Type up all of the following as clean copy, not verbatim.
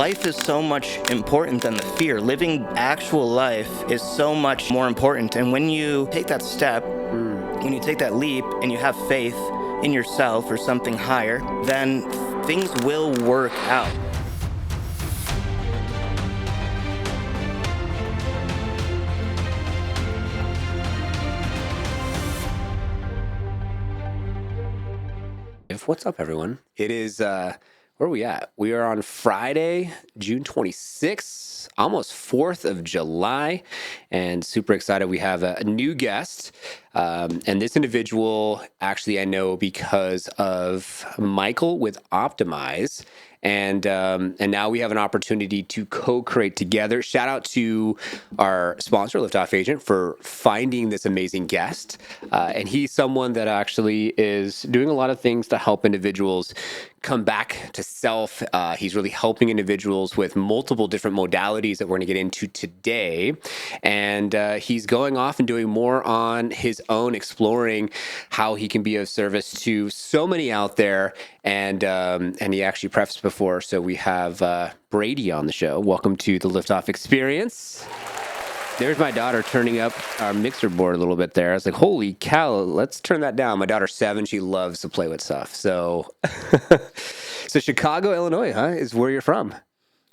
life is so much important than the fear. Living actual life is so much more important. And when you take that step, when you take that leap and you have faith in yourself or something higher, then things will work out. What's up, everyone? It is, where are we at? We are on Friday, June 26th, almost 4th of July, and super excited. We have a new guest, and this individual, actually, I know because of Michael with Optimize, and now we have an opportunity to co-create together. Shout out to our sponsor, Liftoff Agent, for finding this amazing guest. And he's someone that actually is doing a lot of things to help individuals come back to self. He's really helping individuals with multiple different modalities that we're going to get into today. And he's going off and doing more on his own, exploring how he can be of service to so many out there. And he actually prefaced before. So we have Brady on the show. Welcome to the Liftoff Experience. There's my daughter turning up our mixer board a little bit there. I was like, holy cow, let's turn that down. My daughter's 7. She loves to play with stuff. So, so Chicago, Illinois, huh, is where you're from.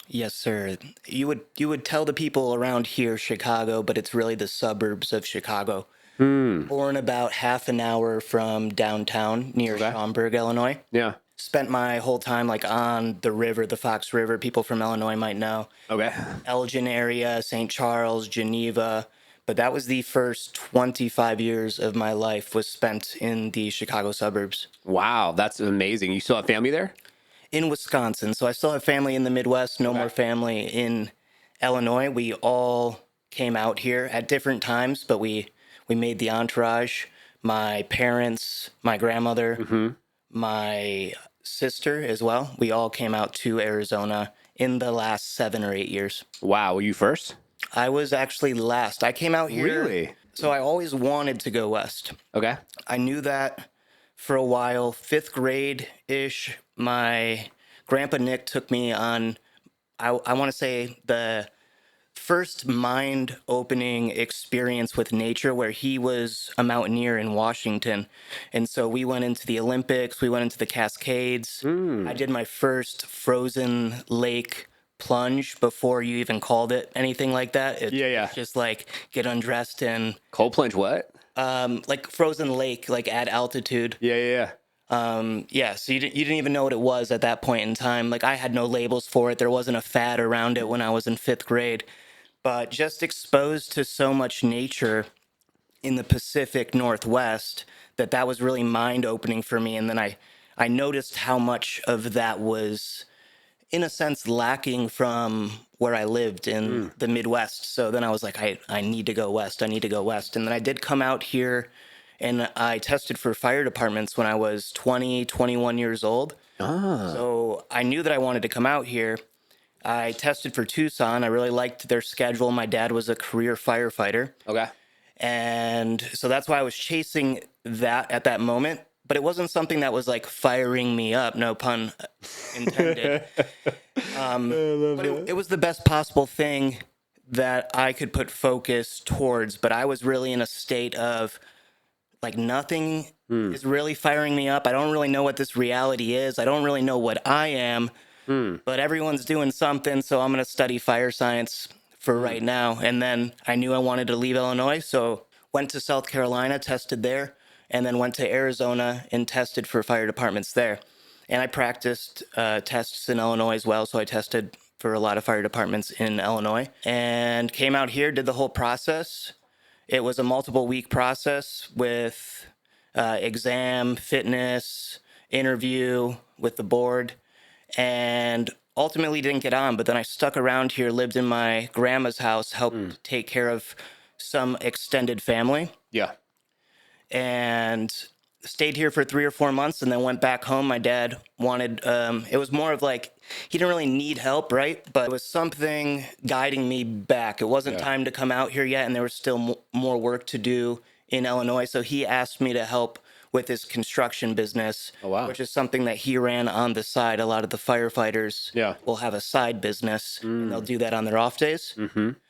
Yes, sir. You would tell the people around here Chicago, but it's really the suburbs of Chicago. Born about half an hour from downtown near Schaumburg, Illinois. Yeah. Spent my whole time like on the river, the Fox River. People from Illinois might know. Okay. Elgin area, St. Charles, Geneva. But that was the first 25 years of my life was spent in the Chicago suburbs. Wow, that's amazing. You still have family there? In Wisconsin. So I still have family in the Midwest, no more family in Illinois. We all came out here at different times, but we made the entourage. My parents, my grandmother, my sister as well. We all came out to Arizona in the last 7 or 8 years. Wow, were you first? I was actually last. I came out here. Really? So I always wanted to go west. Okay. I knew that for a while. 5th grade-ish, my grandpa Nick took me on, I want to say, the first mind-opening experience with nature, where he was a mountaineer in Washington. And so we went into the Olympics, we went into the Cascades. I did my first frozen lake plunge before you even called it anything like that. Yeah. Just like get undressed and Cold plunge what? like frozen lake, like at altitude. Yeah. So you didn't even know what it was at that point in time. Like I had no labels for it. There wasn't a fad around it when I was in 5th grade. But just exposed to so much nature in the Pacific Northwest that was really mind-opening for me. And then I noticed how much of that was, in a sense, lacking from where I lived in the Midwest. So then I was like, I need to go west. I need to go west. And then I did come out here and I tested for fire departments when I was 20, 21 years old. So I knew that I wanted to come out here. I tested for Tucson. I really liked their schedule. My dad was a career firefighter. Okay. And so that's why I was chasing that at that moment. But it wasn't something that was like firing me up, no pun intended. But it was the best possible thing that I could put focus towards. But I was really in a state of like nothing is really firing me up. I don't really know what this reality is. I don't really know what I am. But everyone's doing something, so I'm going to study fire science for right now. And then I knew I wanted to leave Illinois, so went to South Carolina, tested there, and then went to Arizona and tested for fire departments there. And I practiced tests in Illinois as well, so I tested for a lot of fire departments in Illinois. And came out here, did the whole process. It was a multiple-week process with exam, fitness, interview with the board. And ultimately didn't get on, but then I stuck around here, lived in my grandma's house, helped take care of some extended family. Yeah. And stayed here for 3 or 4 months and then went back home. My dad wanted, it was more of like, he didn't really need help, right? But it was something guiding me back. It wasn't time to come out here yet, and there was still more work to do in Illinois. So he asked me to help with his construction business, Oh, wow. which is something that he ran on the side. A lot of the firefighters will have a side business, and they'll do that on their off days.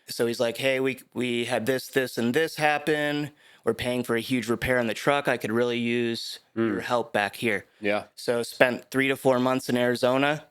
So he's like, hey, we had this, and this happen. We're paying for a huge repair on the truck. I could really use your help back here. Yeah. So spent 3 to 4 months in Arizona,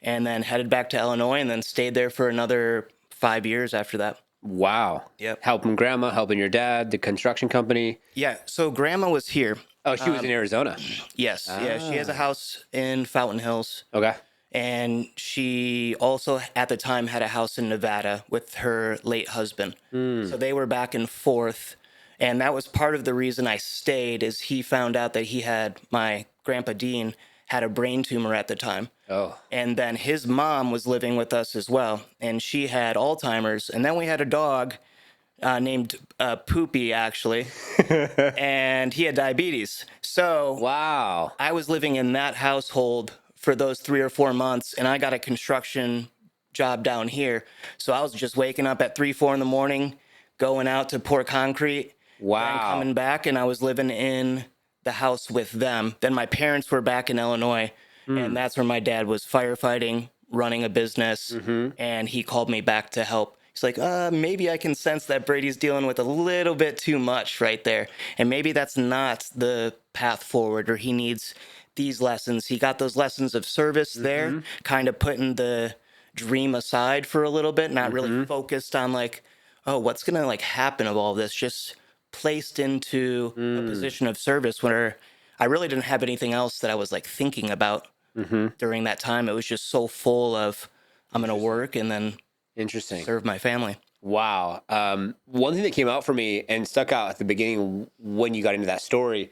and then headed back to Illinois, and then stayed there for another 5 years after that. Wow. Yep. Helping grandma, helping your dad, the construction company. Yeah. So grandma was here. Oh, she was in Arizona. Yes. Yeah. She has a house in Fountain Hills. Okay. And she also, at the time, had a house in Nevada with her late husband. So they were back and forth. And that was part of the reason I stayed, is he found out that my grandpa Dean had a brain tumor at the time. Oh. And then his mom was living with us as well. And she had Alzheimer's. And then we had a dog named Poopy, actually. And he had diabetes. So Wow. I was living in that household for those 3 or 4 months, and I got a construction job down here. So I was just waking up at 3, 4 in the morning, going out to pour concrete, Wow. and coming back, and I was living in the house with them. Then my parents were back in Illinois, and that's where my dad was firefighting, running a business, and he called me back to help. He's like, maybe I can sense that Brady's dealing with a little bit too much right there, and maybe that's not the path forward, or he needs these lessons. He got those lessons of service there, kind of putting the dream aside for a little bit, not really focused on like, oh, what's gonna like happen of all this, just placed into a position of service where I really didn't have anything else that I was like thinking about during that time. It was just so full of, I'm gonna work and then Interesting. serve my family. Wow. One thing that came out for me and stuck out at the beginning when you got into that story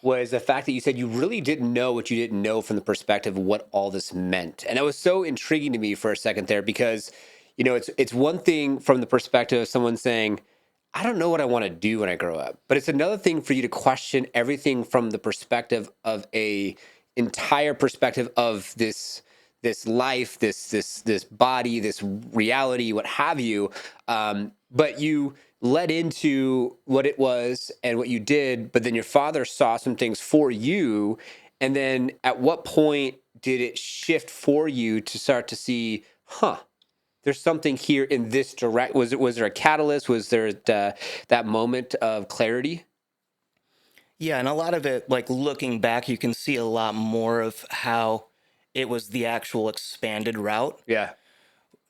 was the fact that you said you really didn't know what you didn't know from the perspective of what all this meant. And that was so intriguing to me for a second there, because, you know, it's one thing from the perspective of someone saying, I don't know what I want to do when I grow up. But it's another thing for you to question everything from the perspective of a entire perspective of this life, this body, this reality, what have you. But you led into what it was and what you did, but then your father saw some things for you. And then at what point did it shift for you to start to see, there's something here in this direct? Was there a catalyst? Was there that moment of clarity? Yeah, and a lot of it, like looking back, you can see a lot more of how it was the actual expanded route. Yeah.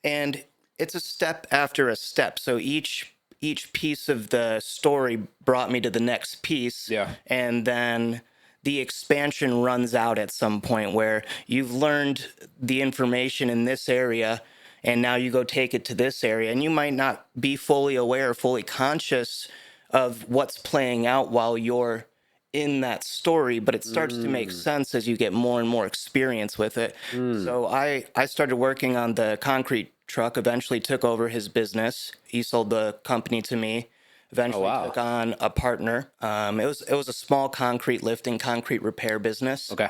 And it's a step after a step. So each piece of the story brought me to the next piece. Yeah. And then the expansion runs out at some point where you've learned the information in this area, and now you go take it to this area, and you might not be fully aware, fully conscious of what's playing out while you're in that story, but it starts to make sense as you get more and more experience with it. So I started working on the concrete truck, eventually took over his business. He sold the company to me, eventually took on a partner. It was a small concrete lifting, concrete repair business. Okay.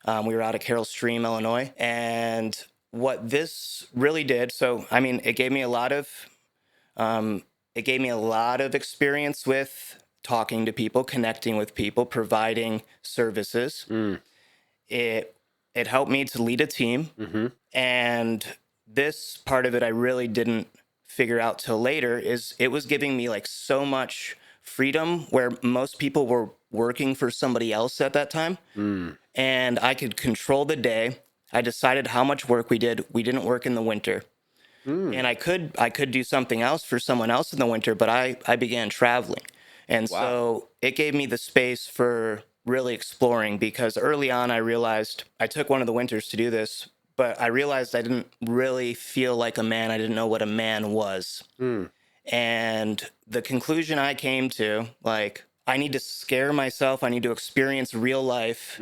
We were out of Carroll Stream, Illinois. And what this really did, so I mean, it gave me a lot of experience with talking to people, connecting with people, providing services. It helped me to lead a team. And this part of it I really didn't figure out till later, is it was giving me like so much freedom where most people were working for somebody else at that time. And I could control the day. I decided how much work we did. We didn't work in the winter. And I could do something else for someone else in the winter, but I began traveling. And so it gave me the space for really exploring, because early on I realized I took one of the winters to do this, but I realized I didn't really feel like a man. I didn't know what a man was. And the conclusion I came to, like, I need to scare myself. I need to experience real life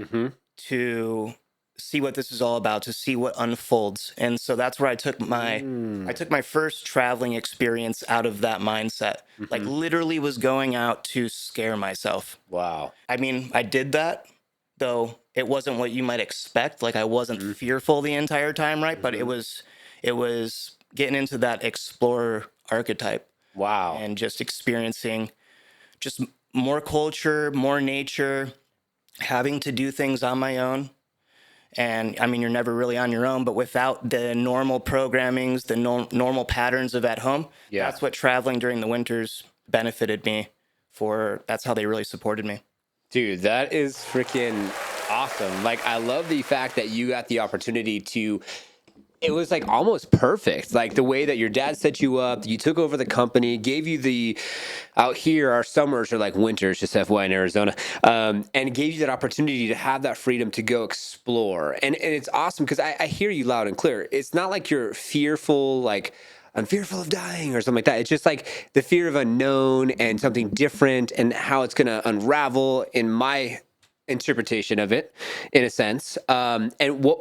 to see what this is all about, to see what unfolds. And so that's where I took my first traveling experience out of that mindset. Like literally was going out to scare myself. Wow. I mean, I did that, though it wasn't what you might expect. Like I wasn't fearful the entire time, right? But it was getting into that explorer archetype. Wow. And just experiencing just more culture, more nature, having to do things on my own. And I mean, you're never really on your own, but without the normal programmings, the normal patterns of at home, Yeah. that's what traveling during the winters benefited me for. That's how they really supported me. Dude, that is freaking awesome. Like, I love the fact that you got the opportunity to, it was like almost perfect. Like the way that your dad set you up, you took over the company, gave you the, out here, our summers are like winters, just FYI in Arizona, and gave you that opportunity to have that freedom to go explore. And it's awesome because I hear you loud and clear. It's not like you're fearful, like, I'm fearful of dying or something like that. It's just like the fear of unknown and something different and how it's going to unravel in my interpretation of it, in a sense. And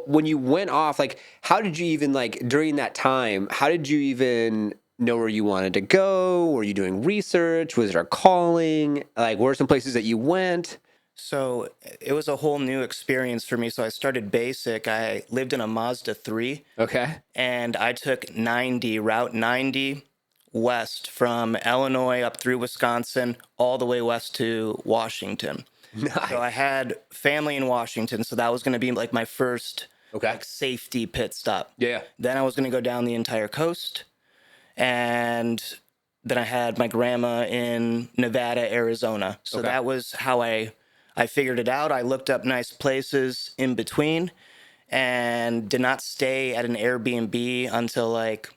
when you went off, like, how did you even, like, during that time, how did you even know where you wanted to go? Were you doing research? Was it a calling? Like, where are some places that you went? So it was a whole new experience for me. So I started basic. I lived in a Mazda 3 Okay. and I took Route 90 west from Illinois up through Wisconsin, all the way west to Washington. So I Nice. had family in Washington, so that was going to be like my first Okay. like safety pit stop. Yeah. Then I was going to go down the entire coast, and then I had my grandma in Nevada, Arizona. So Okay. that was how I figured it out. I looked up nice places in between and did not stay at an Airbnb until like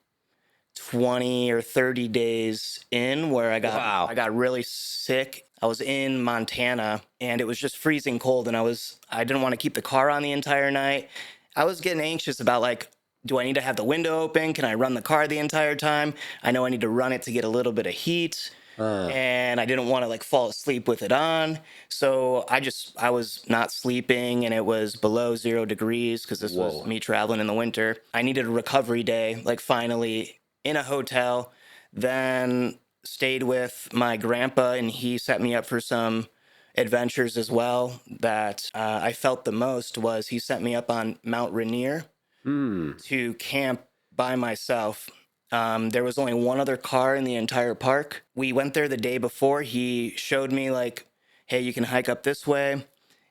20 or 30 days in, where Wow. I got really sick. I was in Montana and it was just freezing cold, and I didn't want to keep the car on the entire night. I was getting anxious about like, do I need to have the window open? Can I run the car the entire time? I know I need to run it to get a little bit of heat. And I didn't want to like fall asleep with it on. So I was not sleeping, and it was below 0 degrees because this was Whoa. me traveling in the winter. I needed a recovery day, like finally in a hotel, then stayed with my grandpa, and he set me up for some adventures as well. That I felt the most was he set me up on Mount Rainier Hmm. to camp by myself. There was only one other car in the entire park. We went there the day before. He showed me like, hey, you can hike up this way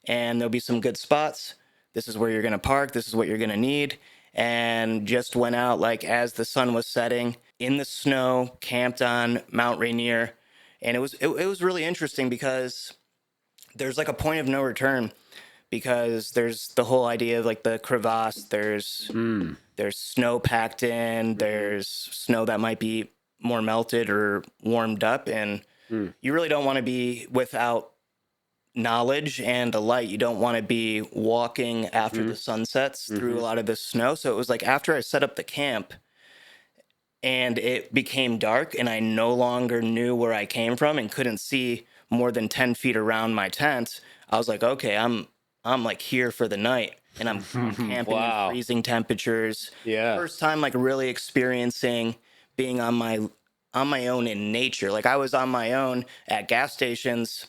and there'll be some good spots. This is where you're going to park. This is what you're going to need. And just went out like as the sun was setting in the snow, camped on Mount Rainier. And it was really interesting because there's like a point of no return, because there's the whole idea of like the crevasse. Hmm. There's snow packed in. There's snow that might be more melted or warmed up, and Hmm. you really don't want to be without knowledge and a light. You don't want to be walking after Hmm. the sun sets through Hmm. a lot of this snow. So it was like after I set up the camp and it became dark and I no longer knew where I came from and couldn't see more than 10 feet around my tent, I was like, okay, I'm like here for the night, and I'm camping in Wow. freezing temperatures. Yeah. First time like really experiencing being on my own in nature. Like I was on my own at gas stations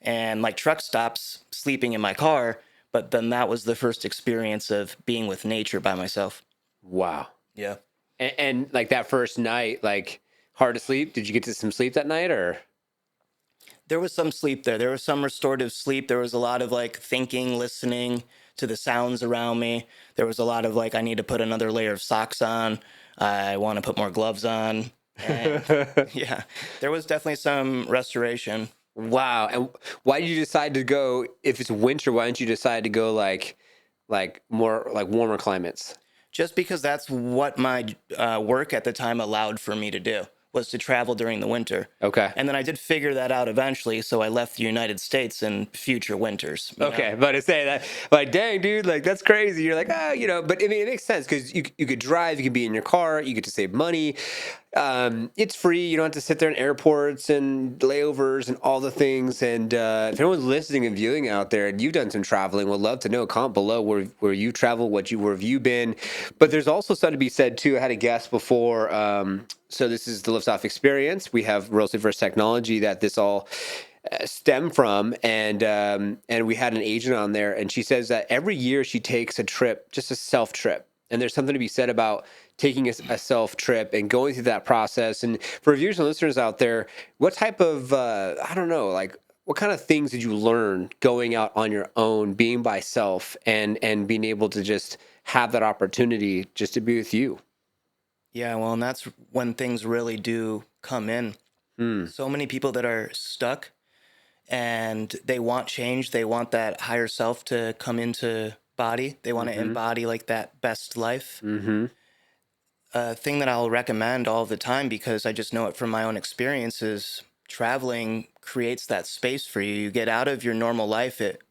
and like truck stops sleeping in my car, but then that was the first experience of being with nature by myself. Wow. Yeah. And like that first night, like, hard to sleep. Did you get to some sleep that night, or? There was some sleep there. There was some restorative sleep. There was a lot of like thinking, listening to the sounds around me. There was a lot of like, I need to put another layer of socks on. I want to put more gloves on. And yeah, there was definitely some restoration. Wow. And why did you decide to go, if it's winter, why didn't you decide to go like more like warmer climates? Just because that's what my work at the time allowed for me to do, was to travel during the winter. Okay. And then I did figure that out eventually, so I left the United States in future winters, you know? Okay, but to say that, like, dang, dude, like, that's crazy. You're like, ah, but I mean, it makes sense because you could drive, you could be in your car, you get to save money. It's free. You don't have to sit there in airports and layovers and all the things. And if anyone's listening and viewing out there, and you've done some traveling, would love to know. Comment below where you travel, where have you been? But there's also something to be said too. I had a guest before. So this is the Liftoff experience. We have Royalty First Technology that this all stem from, and we had an agent on there, and she says that every year she takes a trip, just a self trip, and there's something to be said about taking a self trip and going through that process. And for viewers and listeners out there, what type of I don't know, like, what kind of things did you learn going out on your own, being by self, and being able to just have that opportunity just to be with you? Yeah, well, and that's when things really do come in. Mm. So many people that are stuck and they want change, they want that higher self to come into body. They want to Mm-hmm. embody like that best life. Mm-hmm. A thing that I'll recommend all the time because I just know it from my own experiences, traveling creates that space for you. You get out of your normal life, it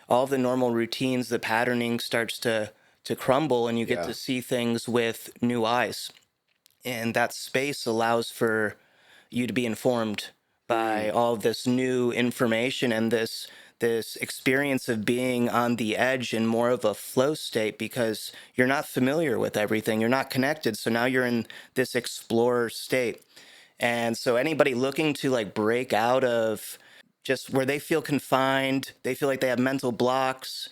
all of the normal routines, the patterning starts to crumble and you get Yeah. to see things with new eyes. And that space allows for you to be informed by Mm. all of this new information and this experience of being on the edge in more of a flow state because you're not familiar with everything, you're not connected, so now you're in this explorer state. And so anybody looking to like break out of just where they feel confined, they feel like they have mental blocks,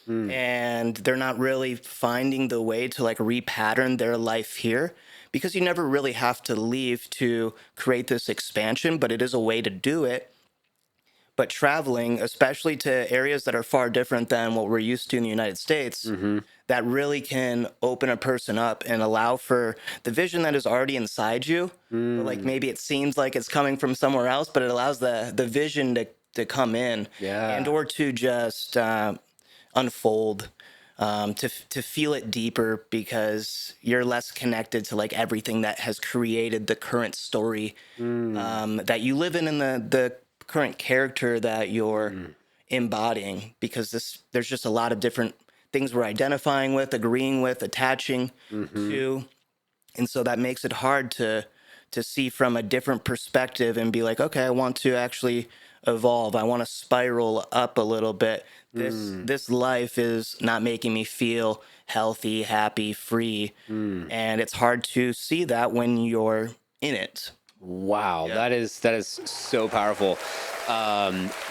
Mm. and they're not really finding the way to like repattern their life here, because you never really have to leave to create this expansion, but it is a way to do it. But traveling, especially to areas that are far different than what we're used to in the United States, Mm-hmm. that really can open a person up and allow for the vision that is already inside you. But like Mm. maybe it seems like it's coming from somewhere else, but it allows the vision to come in and Yeah. or to just unfold, to feel it deeper because you're less connected to like everything that has created the current story Mm. that you live in the current character that you're Mm. embodying, because there's just a lot of different things we're identifying with, agreeing with, attaching Mm-hmm. to, and so that makes it hard to see from a different perspective and be like, okay, I want to actually evolve, I want to spiral up a little bit. Mm. This life is not making me feel healthy, happy, free, Mm. and it's hard to see that when you're in it. Wow, Yeah. that is so powerful.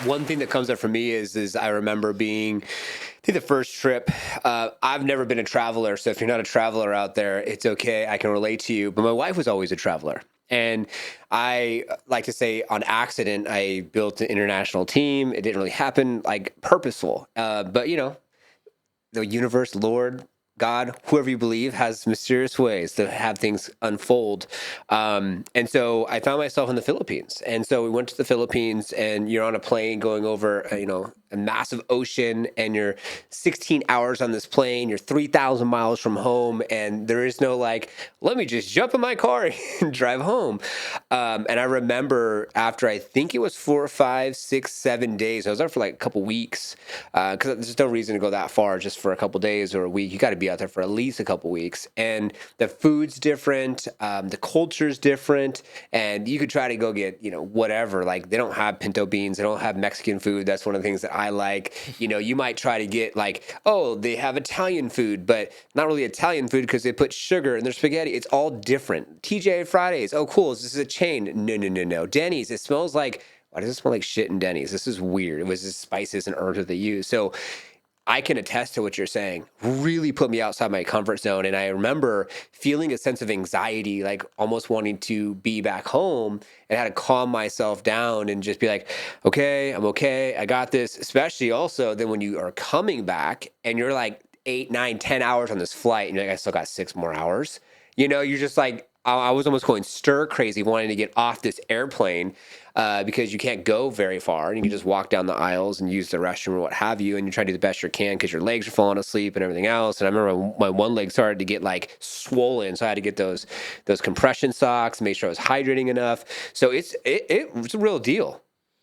One thing that comes up for me is I remember being, I think the first trip. I've never been a traveler, so if you're not a traveler out there, it's okay. I can relate to you. But my wife was always a traveler, and I like to say on accident I built an international team. It didn't really happen like purposeful, but the universe, Lord, God, whoever you believe, has mysterious ways to have things unfold. And so I found myself in the Philippines. And so we went to the Philippines, and you're on a plane going over, a massive ocean, and you're 16 hours on this plane. You're 3,000 miles from home, and there is no like, let me just jump in my car and drive home. And I remember after I think it was 4, 5, 6, 7 days, I was there for like a couple weeks because there's no reason to go that far just for a couple days or a week. You got to be out there for at least a couple weeks. And the food's different, the culture's different, and you could try to go get, whatever. Like they don't have pinto beans, they don't have Mexican food. That's one of the things that I like. You might try to get like, oh, they have Italian food, but not really Italian food because they put sugar in their spaghetti. It's all different. TJ Fridays, oh cool, this is a chain. No, no, no, no. Denny's, it smells like, why does it smell like shit in Denny's? This is weird. It was the spices and herbs that they use. So I can attest to what you're saying. Really put me outside my comfort zone. And I remember feeling a sense of anxiety, like almost wanting to be back home, and had to calm myself down and just be like, okay, I'm okay. I got this. Especially also then when you are coming back and you're like 8, 9, 10 hours on this flight and you're like, I still got 6 more hours. You're just like, I was almost going stir crazy wanting to get off this airplane because you can't go very far and you can just walk down the aisles and use the restroom or what have you. And you try to do the best you can because your legs are falling asleep and everything else. And I remember my one leg started to get like swollen. So I had to get those compression socks, make sure I was hydrating enough. So it's a real deal.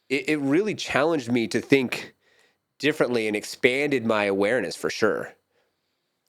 It really challenged me to think differently and expanded my awareness for sure.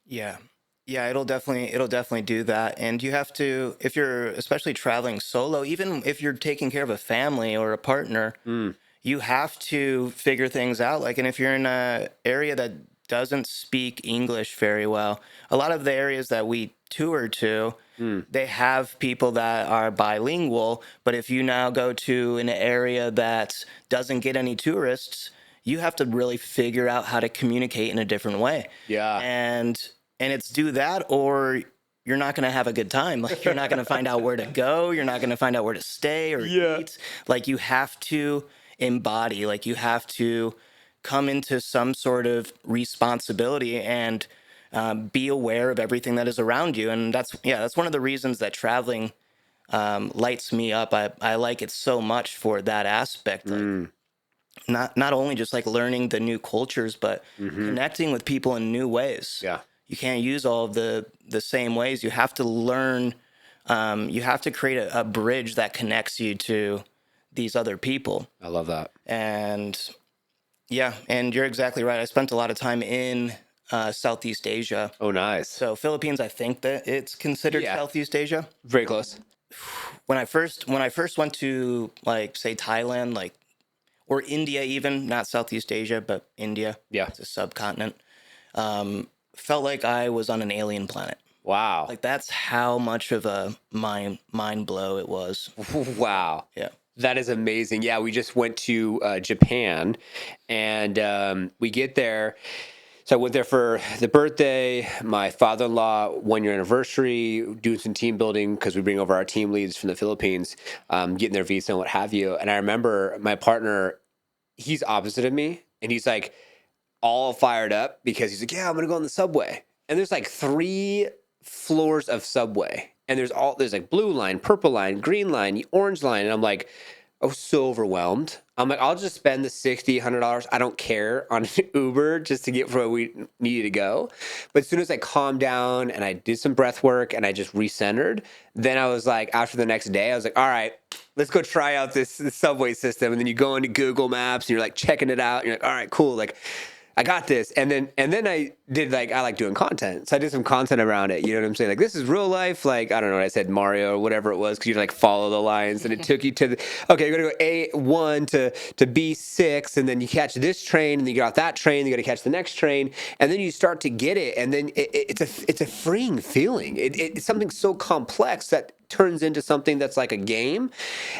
Yeah. Yeah, it'll definitely do that. And you have to, if you're especially traveling solo, even if you're taking care of a family or a partner, Mm. you have to figure things out. Like, and if you're in a area that doesn't speak English very well, a lot of the areas that we tour to, Mm. they have people that are bilingual. But if you now go to an area that doesn't get any tourists, you have to really figure out how to communicate in a different way. Yeah. And it's do that or you're not going to have a good time. Like you're not going to find out where to go, you're not going to find out where to stay or Yeah. eat. Like you have to, embody. Like you have to come into some sort of responsibility and be aware of everything that is around you. And that's one of the reasons that traveling lights me up. I like it so much for that aspect. Like not only just like learning the new cultures, but connecting with people in new ways. Yeah. You can't use all of the same ways. You have to learn. You have to create a bridge that connects you to these other people. I love that. And yeah, and you're exactly right. I spent a lot of time in Southeast Asia. Oh, nice. So Philippines, I think that it's considered Southeast Asia. Very close. When I first went to like say Thailand, like or India, even not Southeast Asia, but India. Yeah. It's a subcontinent. Felt like I was on an alien planet. Wow. Like that's how much of a mind blow it was. Wow. Yeah. That is amazing. Yeah, we just went to Japan, and we get there. So I went there for the birthday, my father-in-law 1 year anniversary, doing some team building because we bring over our team leads from the Philippines, getting their visa and what have you. And I remember my partner, he's opposite of me, and he's like all fired up because he's like, yeah, I'm gonna go on the subway. And there's like 3 floors of subway. And there's like blue line, purple line, green line, orange line. And I'm like, I was so overwhelmed. I'm like, I'll just spend the $60, $100. I don't care on an Uber just to get where we needed to go. But as soon as I calmed down and I did some breath work and I just recentered, then I was like, after the next day, I was like, all right, let's go try out this subway system. And then you go into Google Maps and you're like checking it out. And you're like, all right, cool. Like, I got this. And then I did I like doing content. So I did some content around it. You know what I'm saying? Like, this is real life. Like, I don't know what I said, Mario or whatever it was, because you like follow the lines and it took you to okay, you're going to go A1 to B6. And then you catch this train and then you get off that train. You got to catch the next train. And then you start to get it. And then it's a freeing feeling. It's something so complex that turns into something that's like a game.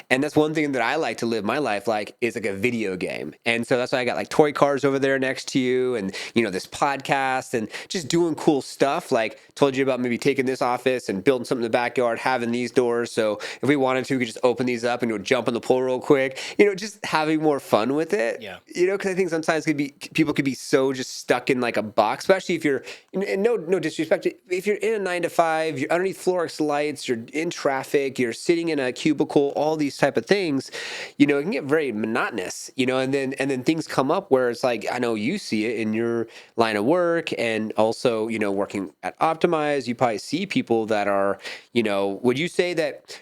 And that's one thing that I like to live my life like is like a video game. And so that's why I got like toy cars over there next to you and, you know, this podcast and just doing cool stuff. Like told you about maybe taking this office and building something in the backyard, having these doors. So if we wanted to, we could just open these up and you know, jump in the pool real quick, you know, just having more fun with it. Yeah. You know, because I think sometimes people could be so just stuck in like a box, especially if you're, and no disrespect, if you're in a 9 to 5, you're underneath Florex lights, you're in traffic, you're sitting in a cubicle, all these type of things, you know, it can get very monotonous, you know, and then things come up where it's like, I know you see it in your line of work and also, you know, working at Optimize, you probably see people that are, you know, would you say that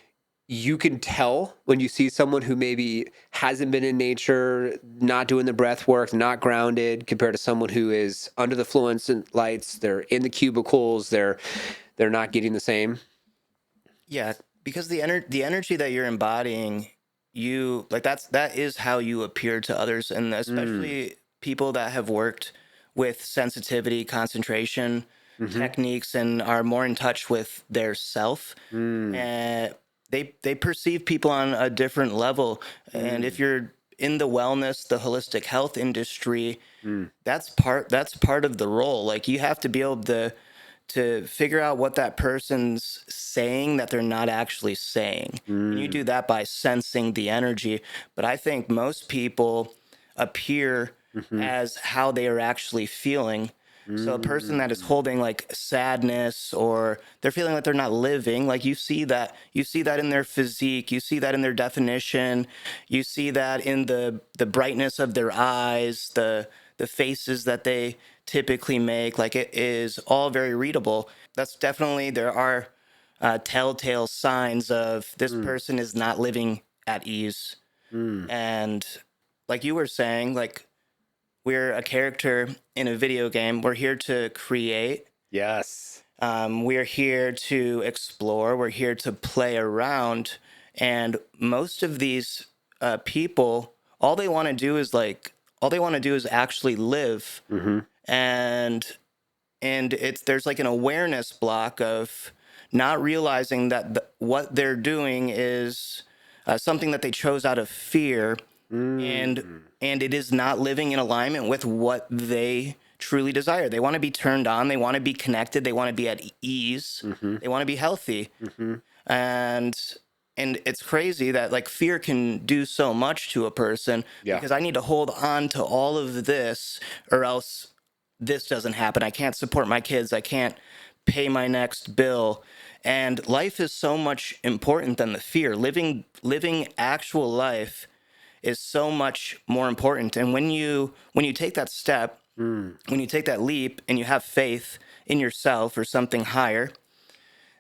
you can tell when you see someone who maybe hasn't been in nature, not doing the breath work, not grounded, compared to someone who is under the fluorescent lights, they're in the cubicles, they're not getting the same? Yeah, because the energy that you're embodying, you like that is how you appear to others, and especially people that have worked with sensitivity, concentration techniques, and are more in touch with their self. And they perceive people on a different level. And if you're in the wellness, the holistic health industry, that's part of the role. Like you have to be able to figure out what that person's saying that they're not actually saying. And you do that by sensing the energy. But I think most people appear as how they are actually feeling. So a person that is holding like sadness or they're feeling like they're not living, like you see that in their physique, you see that in their definition, you see that in the brightness of their eyes, the faces that they typically make. Like it is all very readable. That's definitely, there are telltale signs of this person is not living at ease. And like you were saying, like we're a character in a video game. We're here to create. Yes. We're here to explore. We're here to play around. And most of these people, all they want to do is actually live. And there's like an awareness block of not realizing that what they're doing is something that they chose out of fear, and it is not living in alignment with what they truly desire. They want to be turned on. They want to be connected. They want to be at ease. They want to be healthy. And And it's crazy that like fear can do so much to a person Yeah. because I need to hold on to all of this or else this doesn't happen. I can't support my kids. I can't pay my next bill. And life is so much important than the fear. Living actual life is so much more important. And when you take that step, when you take that leap and you have faith in yourself or something higher,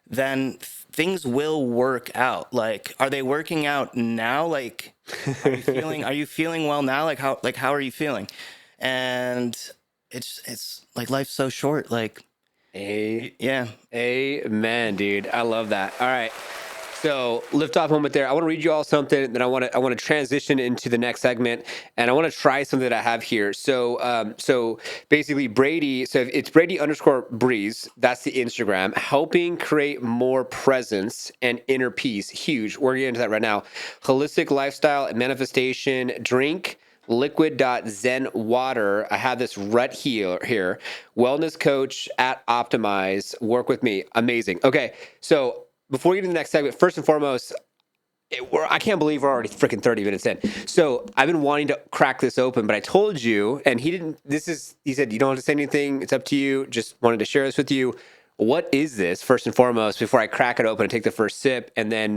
then things will work out. Like, are they working out now? Like, are you feeling well now? How are you feeling? And it's like life's so short. Like, yeah. Amen, dude. I love that. All right. So lift off moment there. I want to read you all something. Then I want to transition into the next segment, and I want to try something that I have here. So basically Brady. So it's Brady_Breeze. That's the Instagram. Helping create more presence and inner peace. Huge. We're getting into that right now. Holistic lifestyle and manifestation. Drink liquid.zen water. I have this right here. Wellness coach at Optimize. Work with me. Amazing. Okay. So before we get to the next segment, first and foremost, I can't believe we're already freaking 30 minutes in. So I've been wanting to crack this open, but I told you, and he didn't, he said, you don't have to say anything. It's up to you. Just wanted to share this with you. What is this, first and foremost, before I crack it open and take the first sip? And then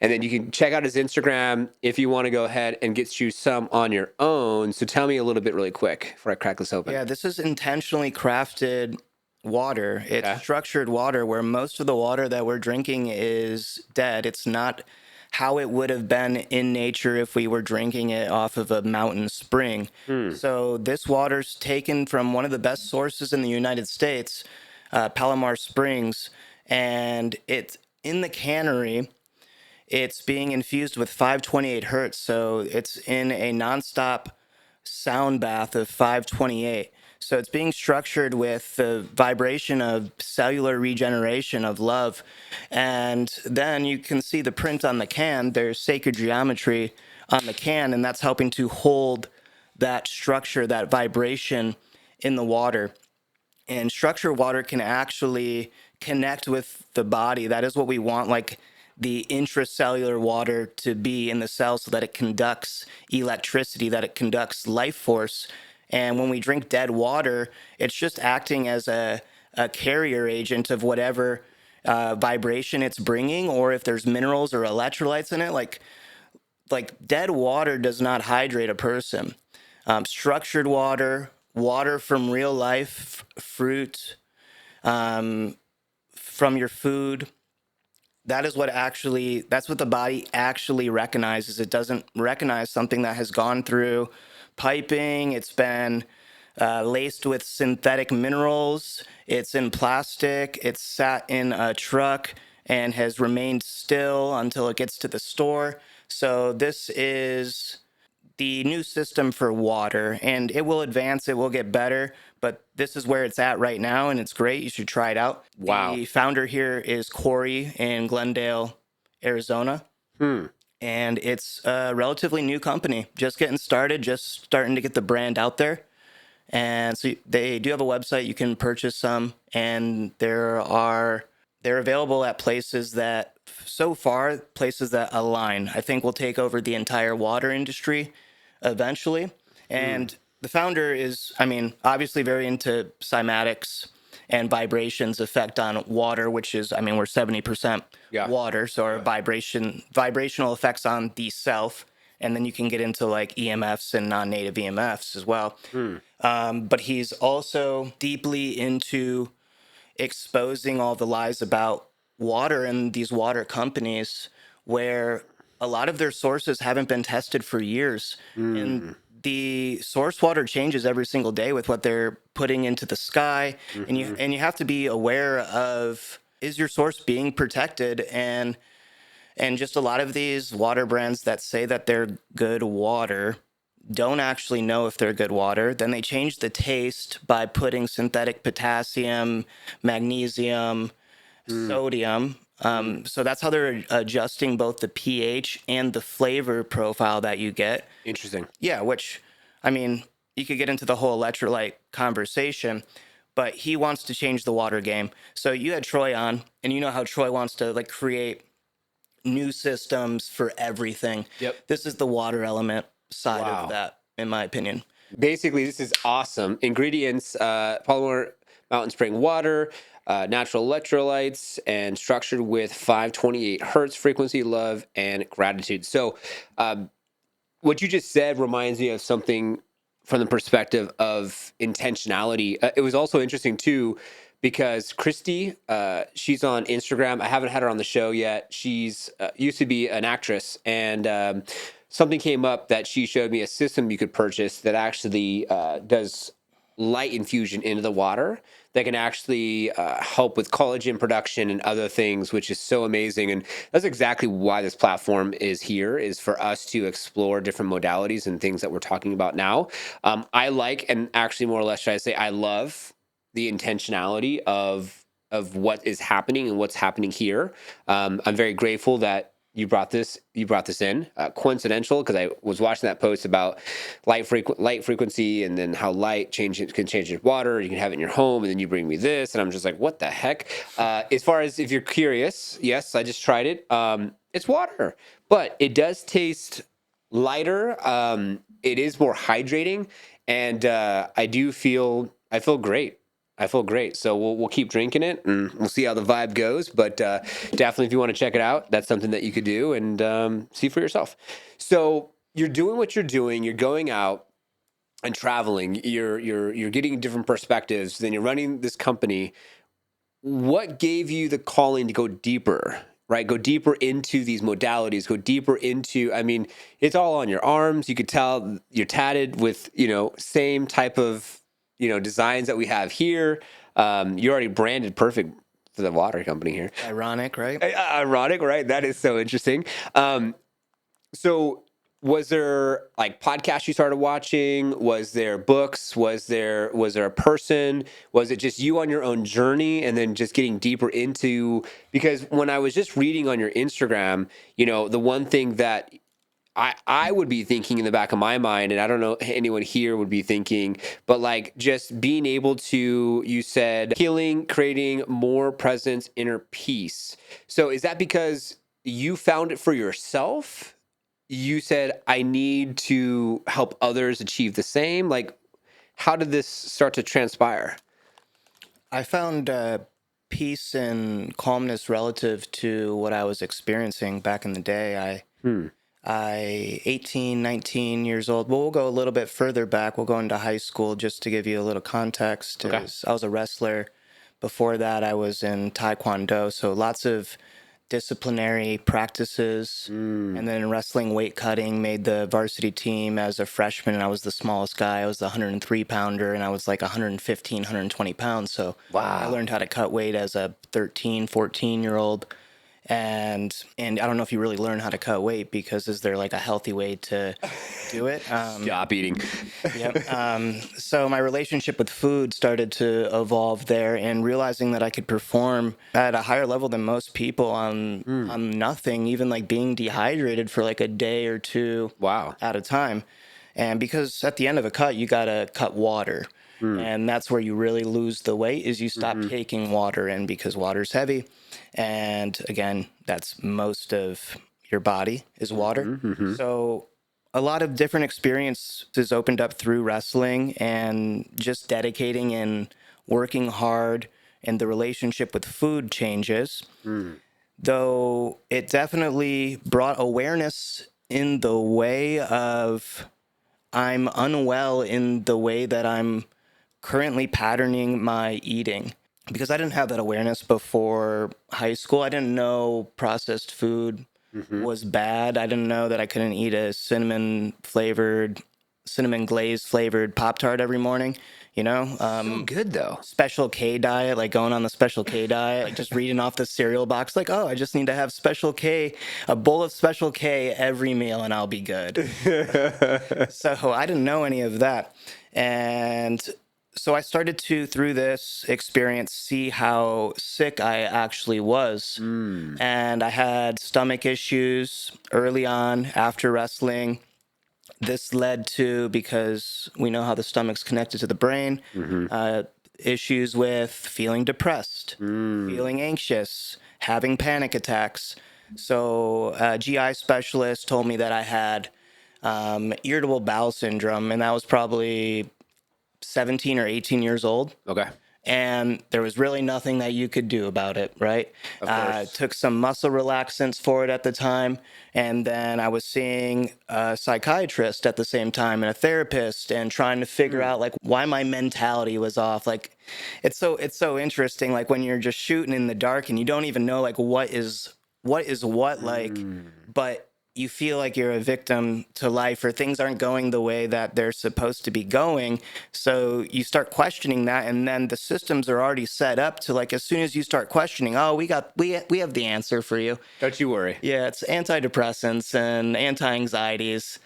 you can check out his Instagram if you want to go ahead and get you some on your own. So tell me a little bit really quick before I crack this open. Yeah, this is intentionally crafted water. It's structured water where most of the water that we're drinking is dead. It's not how it would have been in nature if we were drinking it off of a mountain spring. So this water's taken from one of the best sources in the United States, Palomar Springs, and it's in the cannery. It's being infused with 528 hertz, so it's in a nonstop sound bath of 528. So it's being structured with the vibration of cellular regeneration of love. And then you can see the print on the can. There's sacred geometry on the can, and that's helping to hold that structure, that vibration in the water. And structured water can actually connect with the body. That is what we want, like the intracellular water to be in the cell so that it conducts electricity, that it conducts life force. And when we drink dead water, it's just acting as a carrier agent of whatever vibration it's bringing, or if there's minerals or electrolytes in it. Like dead water does not hydrate a person. Structured water, water from real life, fruit, from your food. That's what the body actually recognizes. It doesn't recognize something that has gone through piping. It's been laced with synthetic minerals. It's in plastic. It's sat in a truck and has remained still until it gets to the store. So this is the new system for water, and it will advance, it will get better, but this is where it's at right now, and it's great. You should try it out. Wow. The founder here is Corey in Glendale, Arizona. And it's a relatively new company, just getting started, just starting to get the brand out there. And so they do have a website. You can purchase some, and they're available at places that align. I think will take over the entire water industry eventually. And the founder is, obviously very into cymatics and vibrations effect on water, which is, we're 70% water. So our vibrational effects on the self. And then you can get into like EMFs and non-native EMFs as well. But he's also deeply into exposing all the lies about water and these water companies where a lot of their sources haven't been tested for years. And the source water changes every single day with what they're putting into the sky. And you have to be aware of, is your source being protected? And just a lot of these water brands that say that they're good water don't actually know if they're good water. Then they change the taste by putting synthetic potassium, magnesium, sodium. So that's how they're adjusting both the pH and the flavor profile that you get. Interesting. Yeah, which, you could get into the whole electrolyte conversation, but he wants to change the water game. So you had Troy on, and you know how Troy wants to like create new systems for everything. Yep. This is the water element side Wow. of that, in my opinion. Basically, this is awesome. Ingredients, polymer mountain spring water, natural electrolytes, and structured with 528 hertz frequency, love, and gratitude. So what you just said reminds me of something from the perspective of intentionality. It was also interesting too, because Christy, she's on Instagram. I haven't had her on the show yet. She's used to be an actress, and something came up that she showed me a system you could purchase that actually does light infusion into the water that can actually help with collagen production and other things, which is so amazing. And that's exactly why this platform is here, is for us to explore different modalities and things that we're talking about now. I like, and actually more or less, should I say, I love the intentionality of what is happening and what's happening here. I'm very grateful that you brought this in. Coincidental, because I was watching that post about light frequency, and then how light can change your water. You can have it in your home, and then you bring me this, and I'm just like, what the heck? As far as if you're curious, yes, I just tried it. It's water, but it does taste lighter. It is more hydrating, and I feel great. I feel great. So we'll keep drinking it, and we'll see how the vibe goes. But definitely, if you want to check it out, that's something that you could do and see for yourself. So you're doing what you're doing. You're going out and traveling. You're getting different perspectives. Then you're running this company. What gave you the calling to go deeper? Right, go deeper into these modalities. Go deeper into. I mean, it's all on your arms. You could tell you're tatted with same type of designs that we have here. You're already branded perfect for the water company here. Ironic, right? Ironic, right? That is so interesting. So was there like podcasts you started watching? Was there books? Was there a person? Was it just you on your own journey and then just getting deeper into, because when I was just reading on your Instagram, the one thing that I would be thinking in the back of my mind, and I don't know anyone here would be thinking, but like just being able to, you said healing, creating more presence, inner peace. So is that because you found it for yourself? You said, I need to help others achieve the same. Like, how did this start to transpire? I found peace and calmness relative to what I was experiencing back in the day. I 18, 19 years old. Well, we'll go a little bit further back. We'll go into high school just to give you a little context. Okay. I was a wrestler. Before that, I was in Taekwondo. So lots of disciplinary practices. And then in wrestling, weight cutting, made the varsity team as a freshman. And I was the smallest guy. I was the 103 pounder, and I was like 115, 120 pounds. So Wow. I learned how to cut weight as a 13, 14-year-old. And I don't know if you really learn how to cut weight, because is there like a healthy way to do it? Stop eating. Yep. So my relationship with food started to evolve there, and realizing that I could perform at a higher level than most people on nothing, even like being dehydrated for like a day or two Wow. at a time. And because at the end of a cut, you got to cut water. And that's where you really lose the weight, is you stop taking water in, because water's heavy. And again, that's most of your body is water. So a lot of different experiences opened up through wrestling, and just dedicating and working hard, and the relationship with food changes. Though it definitely brought awareness in the way of, I'm unwell in the way that I'm currently patterning my eating, because I didn't have that awareness before high school. I didn't know processed food was bad. I didn't know that I couldn't eat a cinnamon glaze flavored Pop-Tart every morning, So good though. Special K diet, like going on the Special K diet, like just reading off the cereal box, like, oh, I just need to have Special K, a bowl of Special K every meal, and I'll be good. So I didn't know any of that. And so I started to, through this experience, see how sick I actually was. And I had stomach issues early on after wrestling. This led to, because we know how the stomach's connected to the brain, issues with feeling depressed, feeling anxious, having panic attacks. So a GI specialist told me that I had irritable bowel syndrome, and that was probably 17 or 18 years old. Okay. And there was really nothing that you could do about it, right? Of course. Took some muscle relaxants for it at the time. And then I was seeing a psychiatrist at the same time and a therapist and trying to figure out like why my mentality was off. Like it's so interesting, like when you're just shooting in the dark and you don't even know like what is what like, but you feel like you're a victim to life or things aren't going the way that they're supposed to be going. So you start questioning that, and then the systems are already set up to like as soon as you start questioning, oh, we have the answer for you. Don't you worry. Yeah, it's antidepressants and anti-anxieties,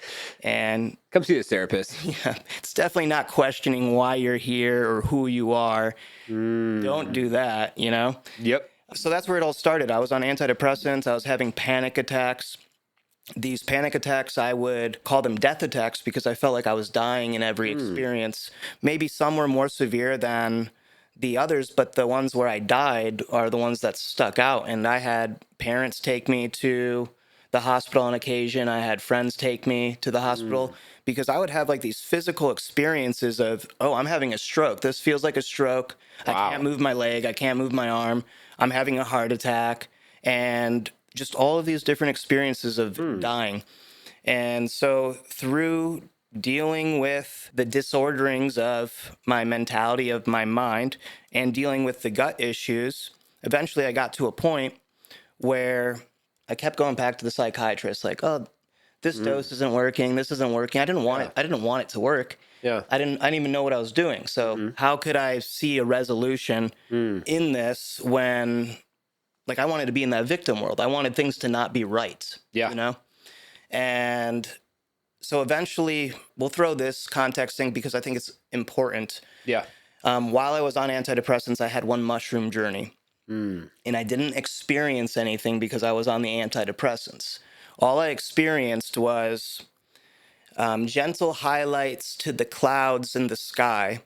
and Come see this therapist. yeah, it's definitely not questioning why you're here or who you are. Don't do that, you know? Yep. So that's where it all started. I was on antidepressants. I was having panic attacks. These panic attacks, I would call them death attacks because I felt like I was dying in every experience. Maybe some were more severe than the others, but the ones where I died are the ones that stuck out. And I had parents take me to the hospital on occasion. I had friends take me to the hospital because I would have like these physical experiences of, oh, I'm having a stroke. This feels like a stroke. Wow. I can't move my leg. I can't move my arm. I'm having a heart attack. And just all of these different experiences of dying. And so through dealing with the disorderings of my mentality, of my mind, and dealing with the gut issues, eventually I got to a point where I kept going back to the psychiatrist, like, oh, this dose isn't working. This isn't working. I didn't want it. I didn't want it to work. Yeah. I didn't even know what I was doing. So how could I see a resolution in this when like I wanted to be in that victim world. I wanted things to not be right. Yeah. You know? And so eventually we'll throw this context thing because I think it's important. Yeah. While I was on antidepressants, I had one mushroom journey. And I didn't experience anything because I was on the antidepressants. All I experienced was gentle highlights to the clouds in the sky.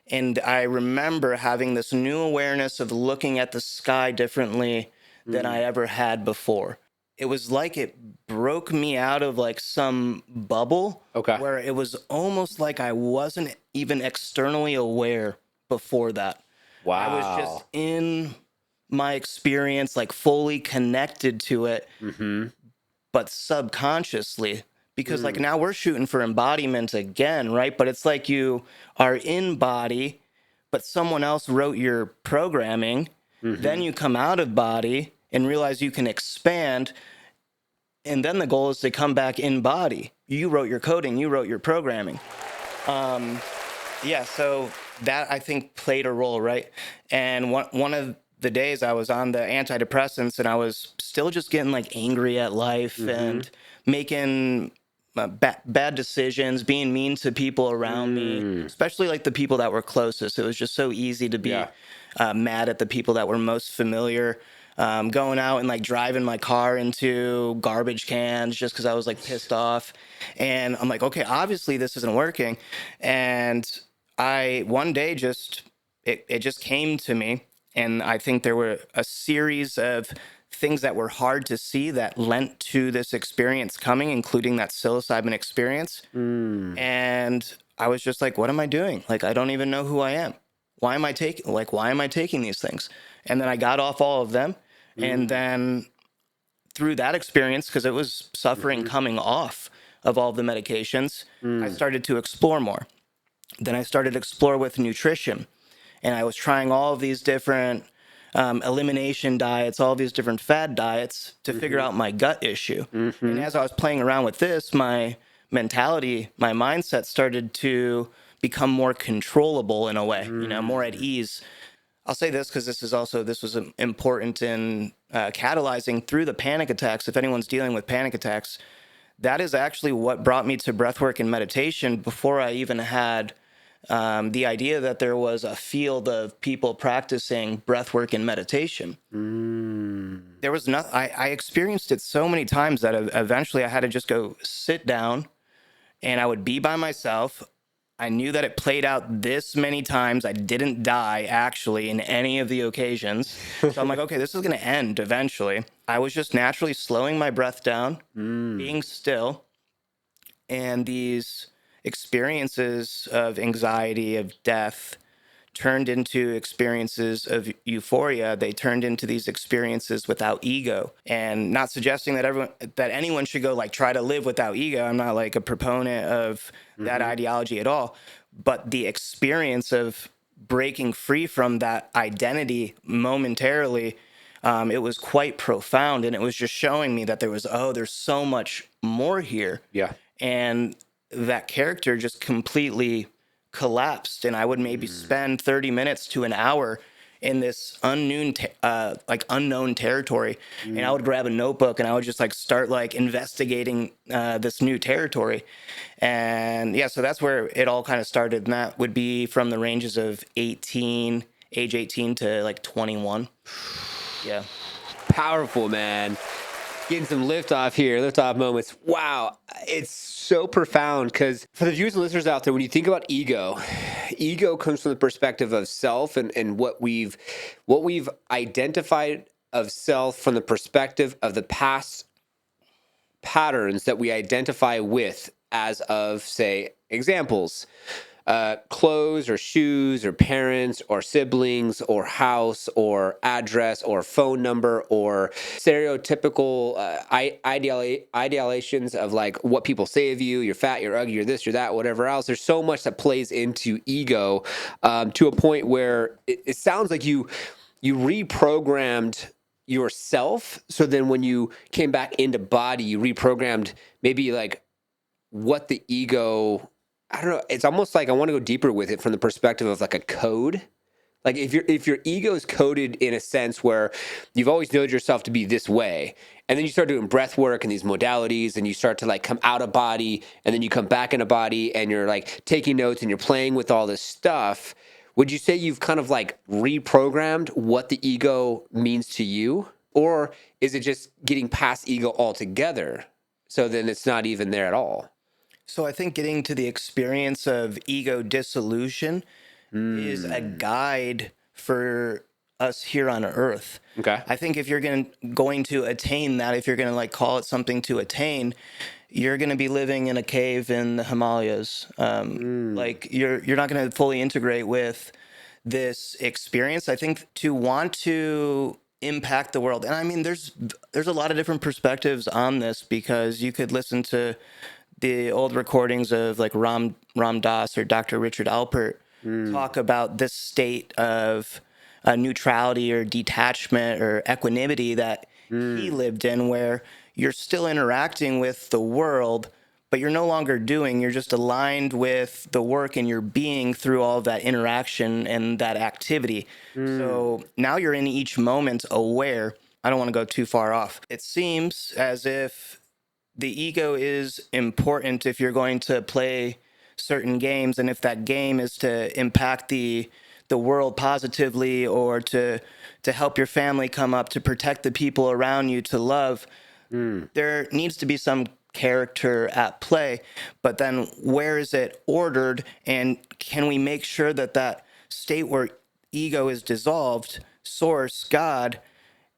And I remember having this new awareness of looking at the sky differently than I ever had before. It was like it broke me out of like some bubble where it was almost like I wasn't even externally aware before that. Wow. I was just in my experience, like fully connected to it, but subconsciously. Because like now we're shooting for embodiment again, right? But it's like you are in body, but someone else wrote your programming. Then you come out of body and realize you can expand. And then the goal is to come back in body. You wrote your coding, you wrote your programming. Yeah, so that I think played a role, right? And one of the days I was on the antidepressants and I was still just getting like angry at life and making bad decisions, being mean to people around me, especially like the people that were closest. It was just so easy to be mad at the people that were most familiar. Going out and like driving my car into garbage cans just because I was like pissed off. And I'm like, okay, obviously this isn't working. And I one day just it just came to me. And I think there were a series of things that were hard to see that lent to this experience coming, including that psilocybin experience. And I was just like, what am I doing? Like, I don't even know who I am. Why am I taking these things? And then I got off all of them. And then through that experience, because it was suffering coming off of all the medications, I started to explore more. Then I started to explore with nutrition. And I was trying all of these different elimination diets, all these different fad diets to figure out my gut issue. And as I was playing around with this, my mentality, my mindset started to become more controllable in a way, you know, more at ease. I'll say this because this was important in catalyzing through the panic attacks. If anyone's dealing with panic attacks, that is actually what brought me to breathwork and meditation before I even had the idea that there was a field of people practicing breathwork and meditation. There was I experienced it so many times that eventually I had to just go sit down and I would be by myself. I knew that it played out this many times. I didn't die actually in any of the occasions. So I'm like, okay, this is going to end eventually. I was just naturally slowing my breath down, being still, and these experiences of anxiety, of death, turned into experiences of euphoria. They turned into these experiences without ego. And not suggesting that anyone should go like try to live without ego. I'm not like a proponent of that ideology at all. But the experience of breaking free from that identity momentarily, it was quite profound. And it was just showing me that there's so much more here. Yeah. And that character just completely collapsed, and I would maybe spend 30 minutes to an hour in this unknown territory, and I would grab a notebook and I would just like start like investigating this new territory. And yeah, so that's where it all kind of started, and that would be from the ranges of age 18 to like 21. Yeah. Powerful, man. Getting some liftoff here, liftoff moments. Wow, it's so profound because for the viewers and listeners out there, when you think about ego comes from the perspective of self and what we've identified of self from the perspective of the past patterns that we identify with as of, say, examples. Clothes or shoes or parents or siblings or house or address or phone number or stereotypical ideations of like what people say of you. You're fat, you're ugly, you're this, you're that, whatever else. There's so much that plays into ego to a point where it sounds like you reprogrammed yourself. So then when you came back into body, you reprogrammed maybe like what the ego, I don't know. It's almost like I want to go deeper with it from the perspective of like a code. Like if your ego is coded in a sense where you've always known yourself to be this way, and then you start doing breath work and these modalities, and you start to like come out of body, and then you come back into body, and you're like taking notes and you're playing with all this stuff. Would you say you've kind of like reprogrammed what the ego means to you, or is it just getting past ego altogether? So then it's not even there at all. So I think getting to the experience of ego dissolution is a guide for us here on Earth. Okay. I think if you're going to attain that, if you're going to like call it something to attain, you're going to be living in a cave in the Himalayas. Like you're not going to fully integrate with this experience. I think to want to impact the world, and I mean, there's a lot of different perspectives on this, because you could listen to the old recordings of like Ram Dass or Dr. Richard Alpert talk about this state of neutrality or detachment or equanimity that he lived in, where you're still interacting with the world, but you're no longer doing, you're just aligned with the work and your being through all of that interaction and that activity. So now you're in each moment aware. I don't want to go too far off. It seems as if the ego is important if you're going to play certain games, and if that game is to impact the world positively, or to help your family come up, to protect the people around you, to love, there needs to be some character at play. But then where is it ordered, and can we make sure that that state where ego is dissolved, source, God,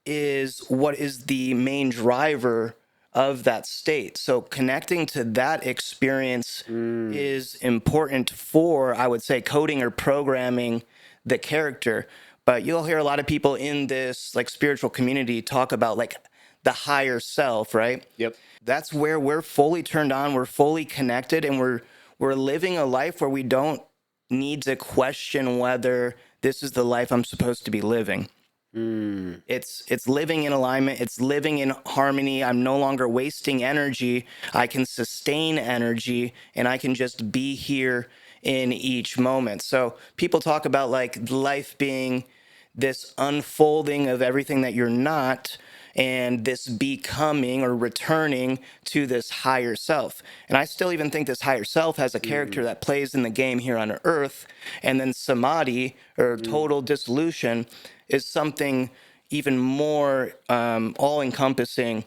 is what is the main driver of that state? So connecting to that experience is important for, I would say, coding or programming the character. But you'll hear a lot of people in this like spiritual community talk about like the higher self, right? Yep. That's where we're fully turned on, we're fully connected, and we're living a life where we don't need to question whether this is the life I'm supposed to be living. It's living in alignment. It's living in harmony. I'm no longer wasting energy. I can sustain energy, and I can just be here in each moment. So people talk about like life being this unfolding of everything that you're not, and this becoming or returning to this higher self. And I still even think this higher self has a character that plays in the game here on Earth. And then samadhi, or total dissolution, is something even more all-encompassing,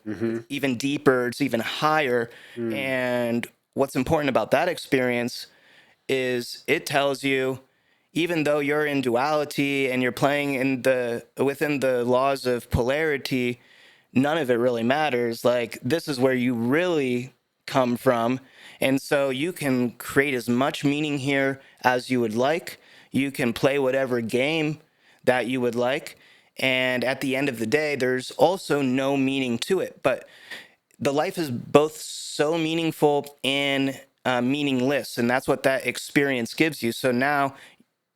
even deeper, it's even higher. And what's important about that experience is it tells you, even though you're in duality and you're playing within the laws of polarity, none of it really matters. Like, this is where you really come from. And so you can create as much meaning here as you would like. You can play whatever game that you would like. And at the end of the day, there's also no meaning to it. But the life is both so meaningful and meaningless. And that's what that experience gives you. So now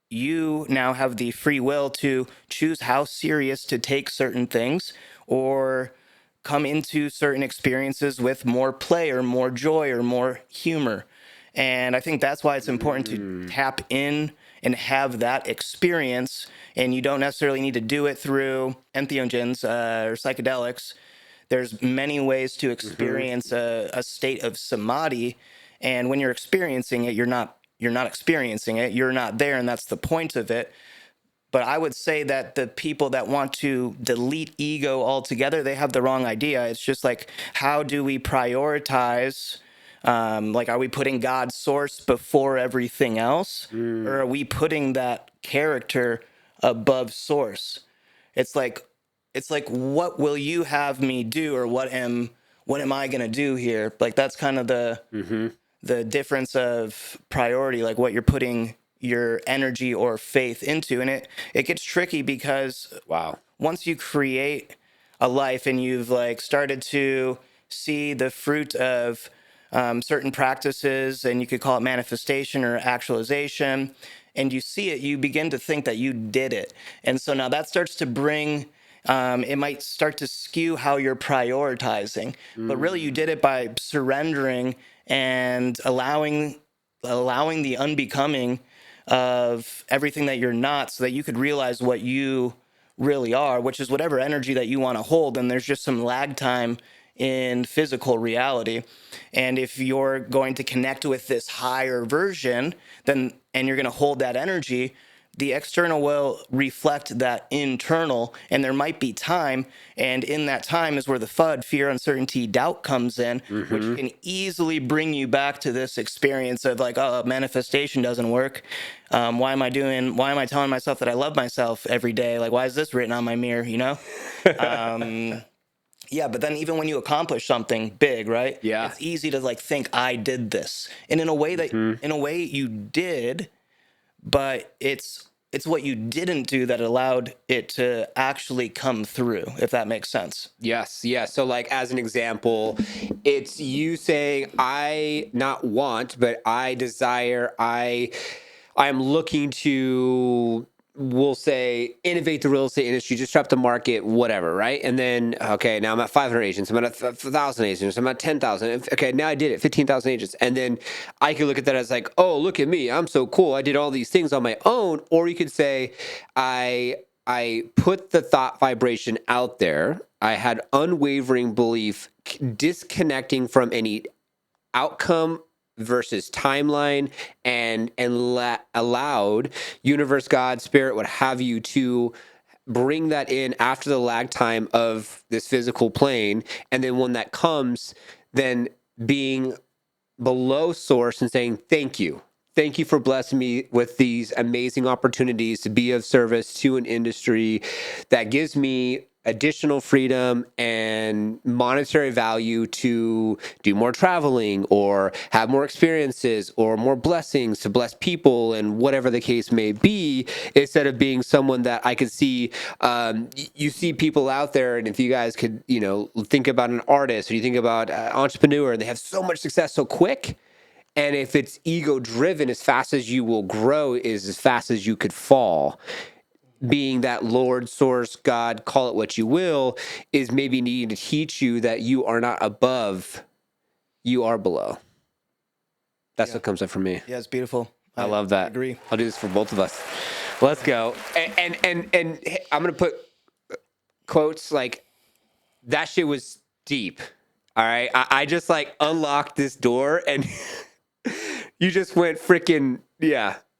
you now have the free will to choose how serious to take certain things, or come into certain experiences with more play or more joy or more humor. And I think that's why it's important to tap in and have that experience. And you don't necessarily need to do it through entheogens or psychedelics. There's many ways to experience a state of samadhi. And when you're experiencing it, you're not experiencing it. You're not there, and that's the point of it. But I would say that the people that want to delete ego altogether, they have the wrong idea. It's just like, how do we prioritize? Like, are we putting God's source before everything else? Or are we putting that character above source? It's like, what will you have me do, or what am I gonna do here? Like, that's kind of the difference of priority, like what you're putting your energy or faith into. And it gets tricky because once you create a life and you've like started to see the fruit of certain practices, and you could call it manifestation or actualization, and you see it, you begin to think that you did it. And so now that starts to bring, it might start to skew how you're prioritizing, but really you did it by surrendering and allowing the unbecoming of everything that you're not, so that you could realize what you really are, which is whatever energy that you want to hold. And there's just some lag time in physical reality. And if you're going to connect with this higher version, then, and you're going to hold that energy, the external will reflect that internal, and there might be time. And in that time is where the FUD, fear, uncertainty, doubt comes in, which can easily bring you back to this experience of like, oh, manifestation doesn't work. Why am I telling myself that I love myself every day? Like, why is this written on my mirror, you know? Yeah, but then even when you accomplish something big, right? Yeah. It's easy to like think, I did this. And in a way you did, but it's what you didn't do that allowed it to actually come through, if that makes sense. Yes. So like, as an example, it's you saying, I not want, but I desire, I'm looking to, we'll say, innovate the real estate industry, disrupt the market, whatever, right? And then, okay, now I'm at 500 agents, I'm at 1,000 agents, I'm at 10,000. Okay, now I did it, 15,000 agents. And then I could look at that as like, oh, look at me, I'm so cool, I did all these things on my own. Or you could say, I put the thought vibration out there, I had unwavering belief, disconnecting from any outcome versus timeline, and allowed universe, God, spirit, what have you, to bring that in after the lag time of this physical plane. And then when that comes, then being below source and saying, thank you for blessing me with these amazing opportunities to be of service to an industry that gives me additional freedom and monetary value to do more traveling or have more experiences or more blessings to bless people, and whatever the case may be, instead of being someone that I could see. You see people out there, and if you guys could, think about an artist, or you think about an entrepreneur, and they have so much success so quick. And if it's ego driven, as fast as you will grow is as fast as you could fall. Being that Lord, source, God, call it what you will, is maybe needing to teach you that you are not above, you are below. That's what comes up for me. Yeah, it's beautiful. I love that. I agree. I'll do this for both of us. Let's go. And I'm going to put quotes like, that shit was deep. All right. I just like unlocked this door, and you just went freaking,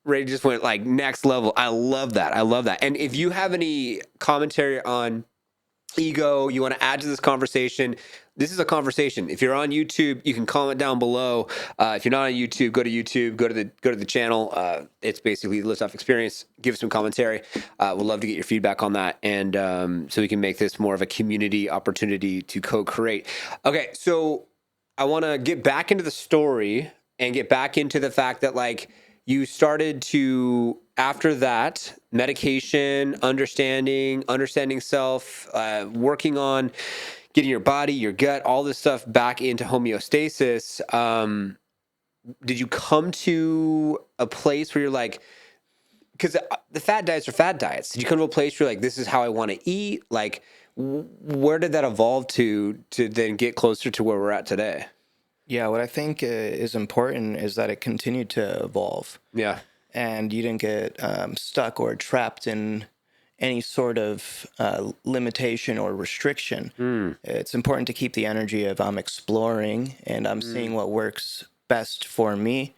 Ray just went like next level. I love that. And if you have any commentary on ego, you want to add to this conversation, this is a conversation. If you're on YouTube, you can comment down below. If you're not on YouTube, go to YouTube, go to the channel. It's basically the Liftoff experience. Give us some commentary. We'd love to get your feedback on that, and so we can make this more of a community opportunity to co-create. Okay, so I want to get back into the story and get back into the fact that like you started to, after that, medication, understanding self, working on getting your body, your gut, all this stuff back into homeostasis. Did you come to a place where you're like, because the fad diets are fad diets. Did you come to a place where you're like, this is how I want to eat? Like, where did that evolve to then get closer to where we're at today? Yeah, what I think is important is that it continued to evolve. Yeah. And you didn't get stuck or trapped in any sort of limitation or restriction. It's important to keep the energy of I'm exploring and I'm seeing what works best for me,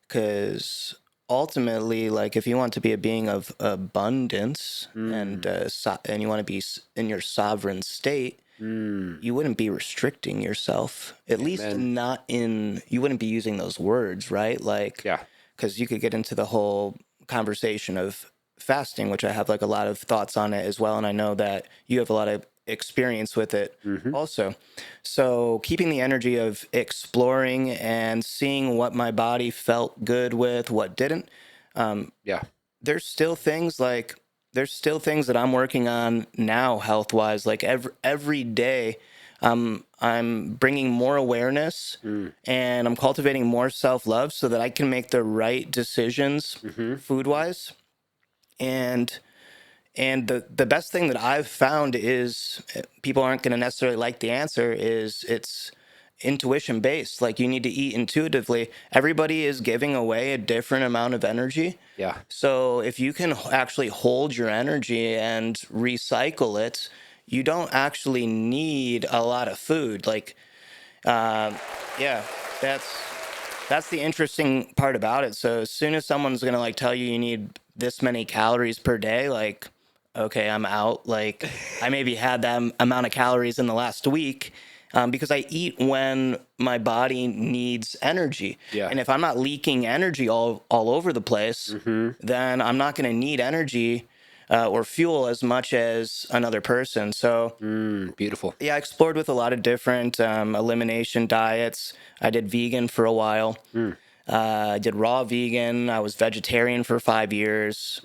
because ultimately, like, if you want to be a being of abundance and you want to be in your sovereign state, you wouldn't be restricting yourself, at least not in, you wouldn't be using those words, right? Like, Yeah. because you could get into the whole conversation of fasting, which I have like a lot of thoughts on it as well. And I know that you have a lot of experience with it also. So keeping the energy of exploring and seeing what my body felt good with, what didn't. Yeah. There's still things that I'm working on now, health wise. Like every day, I'm bringing more awareness and I'm cultivating more self love so that I can make the right decisions food wise. And the best thing that I've found is, people aren't going to necessarily like the answer, is it's intuition based. Like, you need to eat intuitively. Everybody is giving away a different amount of energy. Yeah. So if you can actually hold your energy and recycle it, you don't actually need a lot of food. Like, yeah, that's the interesting part about it. So as soon as someone's gonna like tell you need this many calories per day, like, okay, I'm out. Like, I maybe had that amount of calories in the last week, because I eat when my body needs energy. Yeah. And if I'm not leaking energy all over the place, then I'm not going to need energy or fuel as much as another person. So Beautiful. yeah, I explored with a lot of different elimination diets. I did vegan for a while. I did raw vegan. I was vegetarian for 5 years.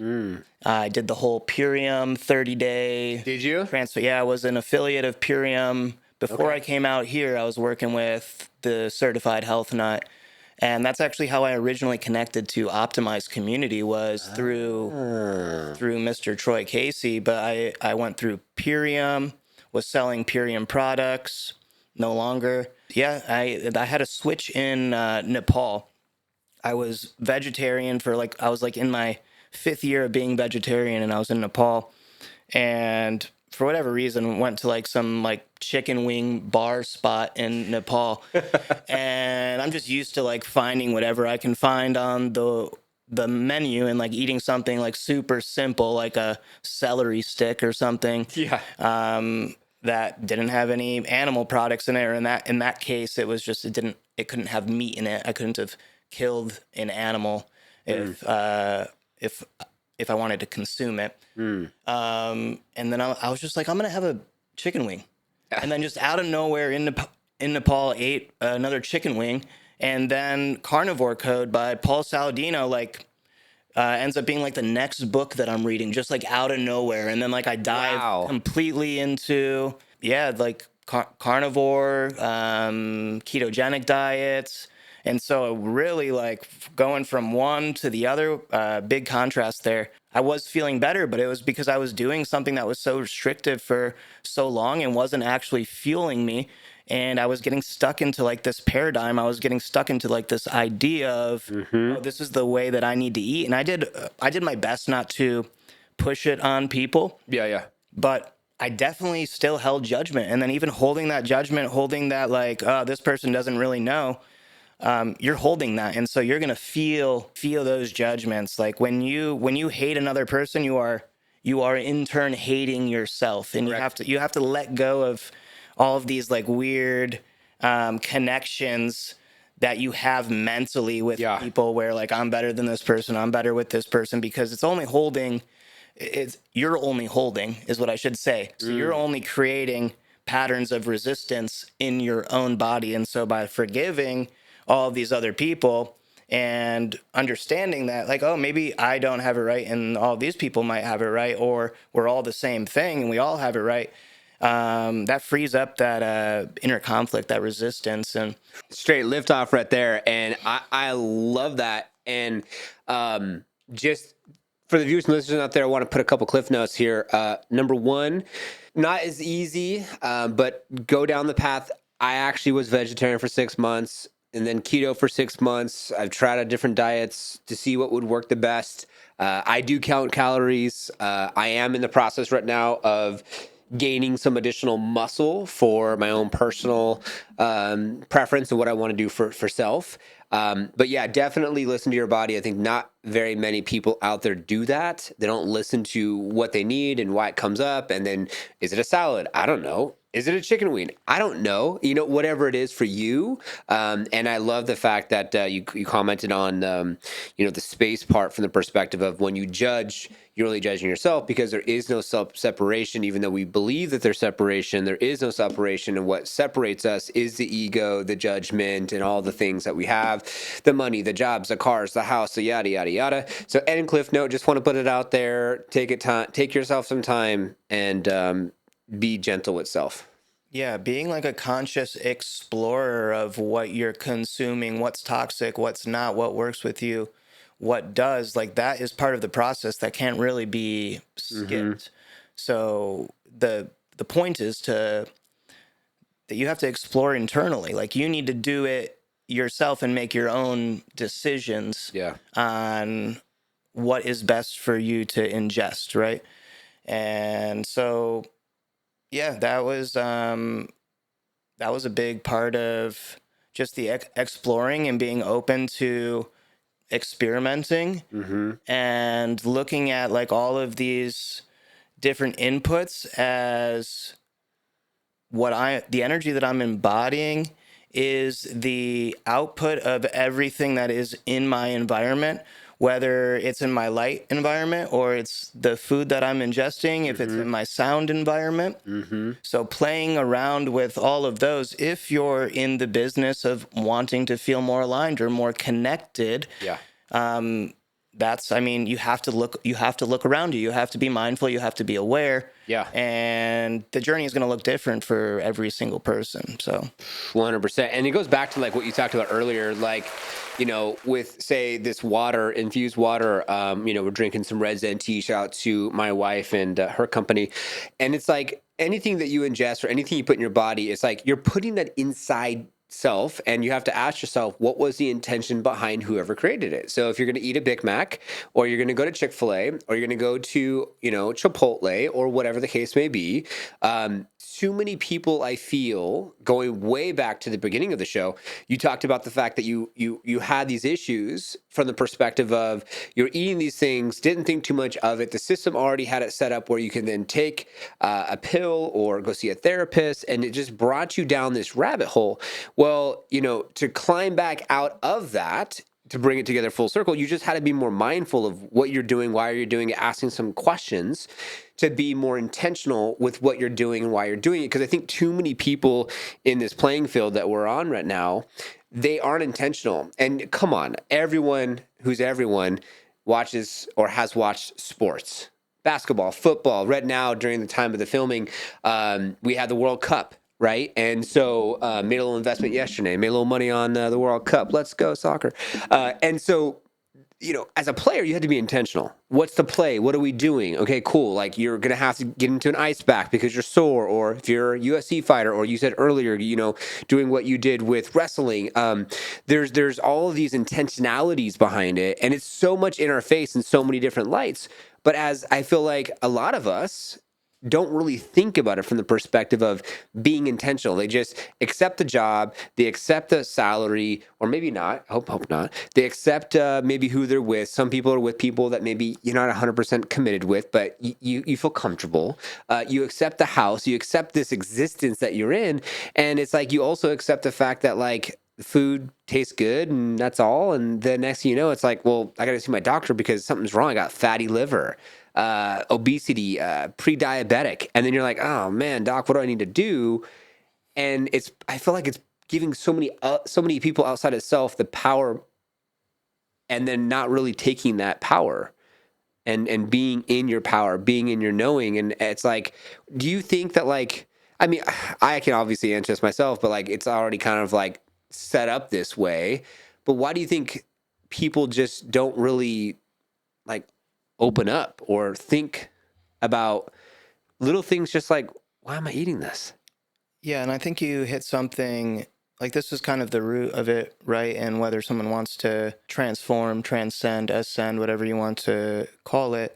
I did the whole Purium 30-day. Did you? Transfer. Yeah, I was an affiliate of Purium. Before Okay. I came out here, I was working with the Certified Health Nut. And that's actually how I originally connected to Optimized Community, was through Mr. Troy Casey. But I went through Purium, was selling Purium products, no longer. Yeah, I had a switch in Nepal. I was vegetarian for like, I was like in my 5th year of being vegetarian, and I was in Nepal, and for whatever reason went to like some like chicken wing bar spot in Nepal. And I'm just used to like finding whatever I can find on the menu and like eating something like super simple, like a celery stick or something. Yeah. That didn't have any animal products in it, or in that case it was just, it couldn't have meat in it. I couldn't have killed an animal if I wanted to consume it. And then I was just like, I'm gonna have a chicken wing, and then just out of nowhere in Nepal ate another chicken wing, and then Carnivore Code by Paul Saladino like ends up being like the next book that I'm reading, just like out of nowhere. And then like I dive completely into like carnivore, ketogenic diets. And so really like going from one to the other, big contrast there. I was feeling better, but it was because I was doing something that was so restrictive for so long and wasn't actually fueling me. And I was getting stuck into like this paradigm. I was getting stuck into like this idea of, oh, this is the way that I need to eat. And I did my best not to push it on people. Yeah. Yeah. But I definitely still held judgment. And then even holding that judgment, holding that like, oh, this person doesn't really know. You're holding that, and so you're gonna feel those judgments. Like when you hate another person, you are you are in turn hating yourself, and Correct. you have to let go of all of these like weird connections that you have mentally with Yeah. people, where like, I'm better than this person, I'm better with this person, because you're only holding, is what I should say. So you're only creating patterns of resistance in your own body. And so by forgiving all of these other people and understanding that, like, oh, maybe I don't have it right and all these people might have it right, or we're all the same thing and we all have it right, that frees up that inner conflict, that resistance. And Straight liftoff right there. And I love that. And just for the viewers and listeners out there, I want to put a couple cliff notes here. Number one, not as easy, but go down the path. I actually was vegetarian for 6 months and then keto for 6 months. I've tried out different diets to see what would work the best. I do count calories. I am in the process right now of gaining some additional muscle for my own personal preference and what I want to do for self. But yeah, definitely listen to your body. I think not very many people out there do that. They don't listen to what they need and why it comes up. And then, is it a salad? I don't know. Is it a chicken wing? I don't know. You know, whatever it is for you. And I love the fact that you commented on, the space part from the perspective of when you judge, you're really judging yourself, because there is no separation. Even though we believe that there's separation, there is no separation. And what separates us is the ego, the judgment, and all the things that we have, the money, the jobs, the cars, the house, the yada, yada, yada. So Ed and Cliff Note, just want to put it out there. Take yourself some time and be gentle with self. yeah, being like a conscious explorer of what you're consuming, what's toxic, what's not, what works with you, what does, like, that is part of the process that can't really be skipped. So the point is that you have to explore internally. Like, you need to do it yourself and make your own decisions Yeah. on what is best for you to ingest, right? And so yeah, that was a big part of just the exploring and being open to experimenting and looking at like all of these different inputs as the energy that I'm embodying is the output of everything that is in my environment, whether it's in my light environment or it's the food that I'm ingesting, if it's in my sound environment. So playing around with all of those, if you're in the business of wanting to feel more aligned or more connected, Yeah. you have to look around you. You have to be mindful, you have to be aware. Yeah. And the journey is going to look different for every single person. So 100%. And it goes back to like what you talked about earlier, like, with say this water, infused water, we're drinking some Red Zen tea. Shout out to my wife and her company. And it's like anything that you ingest or anything you put in your body, it's like you're putting that inside self, and you have to ask yourself, what was the intention behind whoever created it? So if you're going to eat a Big Mac, or you're going to go to Chick-fil-A, or you're going to go to Chipotle, or whatever the case may be, too many people, I feel, going way back to the beginning of the show, you talked about the fact that you had these issues from the perspective of you're eating these things, didn't think too much of it. The system already had it set up where you can then take a pill or go see a therapist, and it just brought you down this rabbit hole. Well, to climb back out of that, to bring it together full circle, you just had to be more mindful of what you're doing, why you're doing it, asking some questions to be more intentional with what you're doing and why you're doing it. Because I think too many people in this playing field that we're on right now, they aren't intentional. And come on, everyone watches or has watched sports, basketball, football. Right now, during the time of the filming, we had the World Cup. Right. And so made a little investment yesterday, made a little money on the World Cup. Let's go soccer. And so, as a player, you have to be intentional. What's the play? What are we doing? Okay, cool. Like, you're going to have to get into an ice bath because you're sore, or if you're a UFC fighter, or you said earlier, doing what you did with wrestling. There's all of these intentionalities behind it, and it's so much in our face in so many different lights. But as I feel like a lot of us, don't really think about it from the perspective of being intentional. They just accept the job, they accept the salary, or maybe not. Hope not. They accept maybe who they're with. Some people are with people that maybe you're not 100% committed with, but you feel comfortable. You accept the house, you accept this existence that you're in, and it's like you also accept the fact that like food tastes good and that's all. And the next thing you know, it's like, well, I got to see my doctor because something's wrong. I got fatty liver, obesity, pre-diabetic. And then you're like, oh man, doc, what do I need to do? And I feel like it's giving so many people outside of self the power and then not really taking that power and being in your power, being in your knowing. And it's like, do you think that like, I mean, I can obviously answer this myself, but like, it's already kind of like set up this way. But why do you think people just don't really like open up or think about little things just like, why am I eating this? Yeah, and I think you hit something like this is kind of the root of it, right? And whether someone wants to transform, transcend, ascend, whatever you want to call it.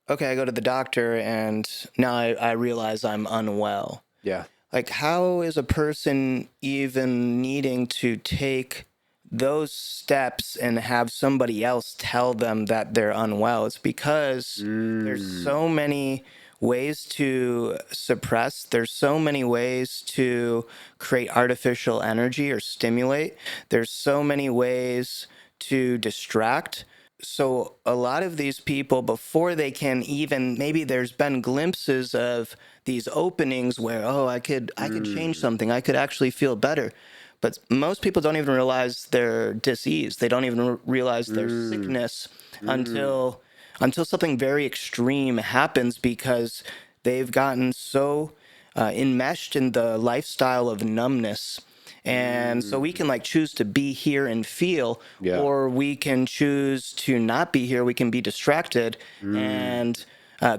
Okay, I go to the doctor and now I realize I'm unwell. Yeah. Like, how is a person even needing to take those steps and have somebody else tell them that they're unwell? It's because there's so many ways to suppress, there's so many ways to create artificial energy or stimulate, there's so many ways to distract. So a lot of these people, before they can even, maybe there's been glimpses of these openings where, oh, I could change something, I could actually feel better. But most people don't even realize their disease. They don't even realize their sickness until something very extreme happens, because they've gotten so enmeshed in the lifestyle of numbness. And so we can like choose to be here and feel, or we can choose to not be here. We can be distracted and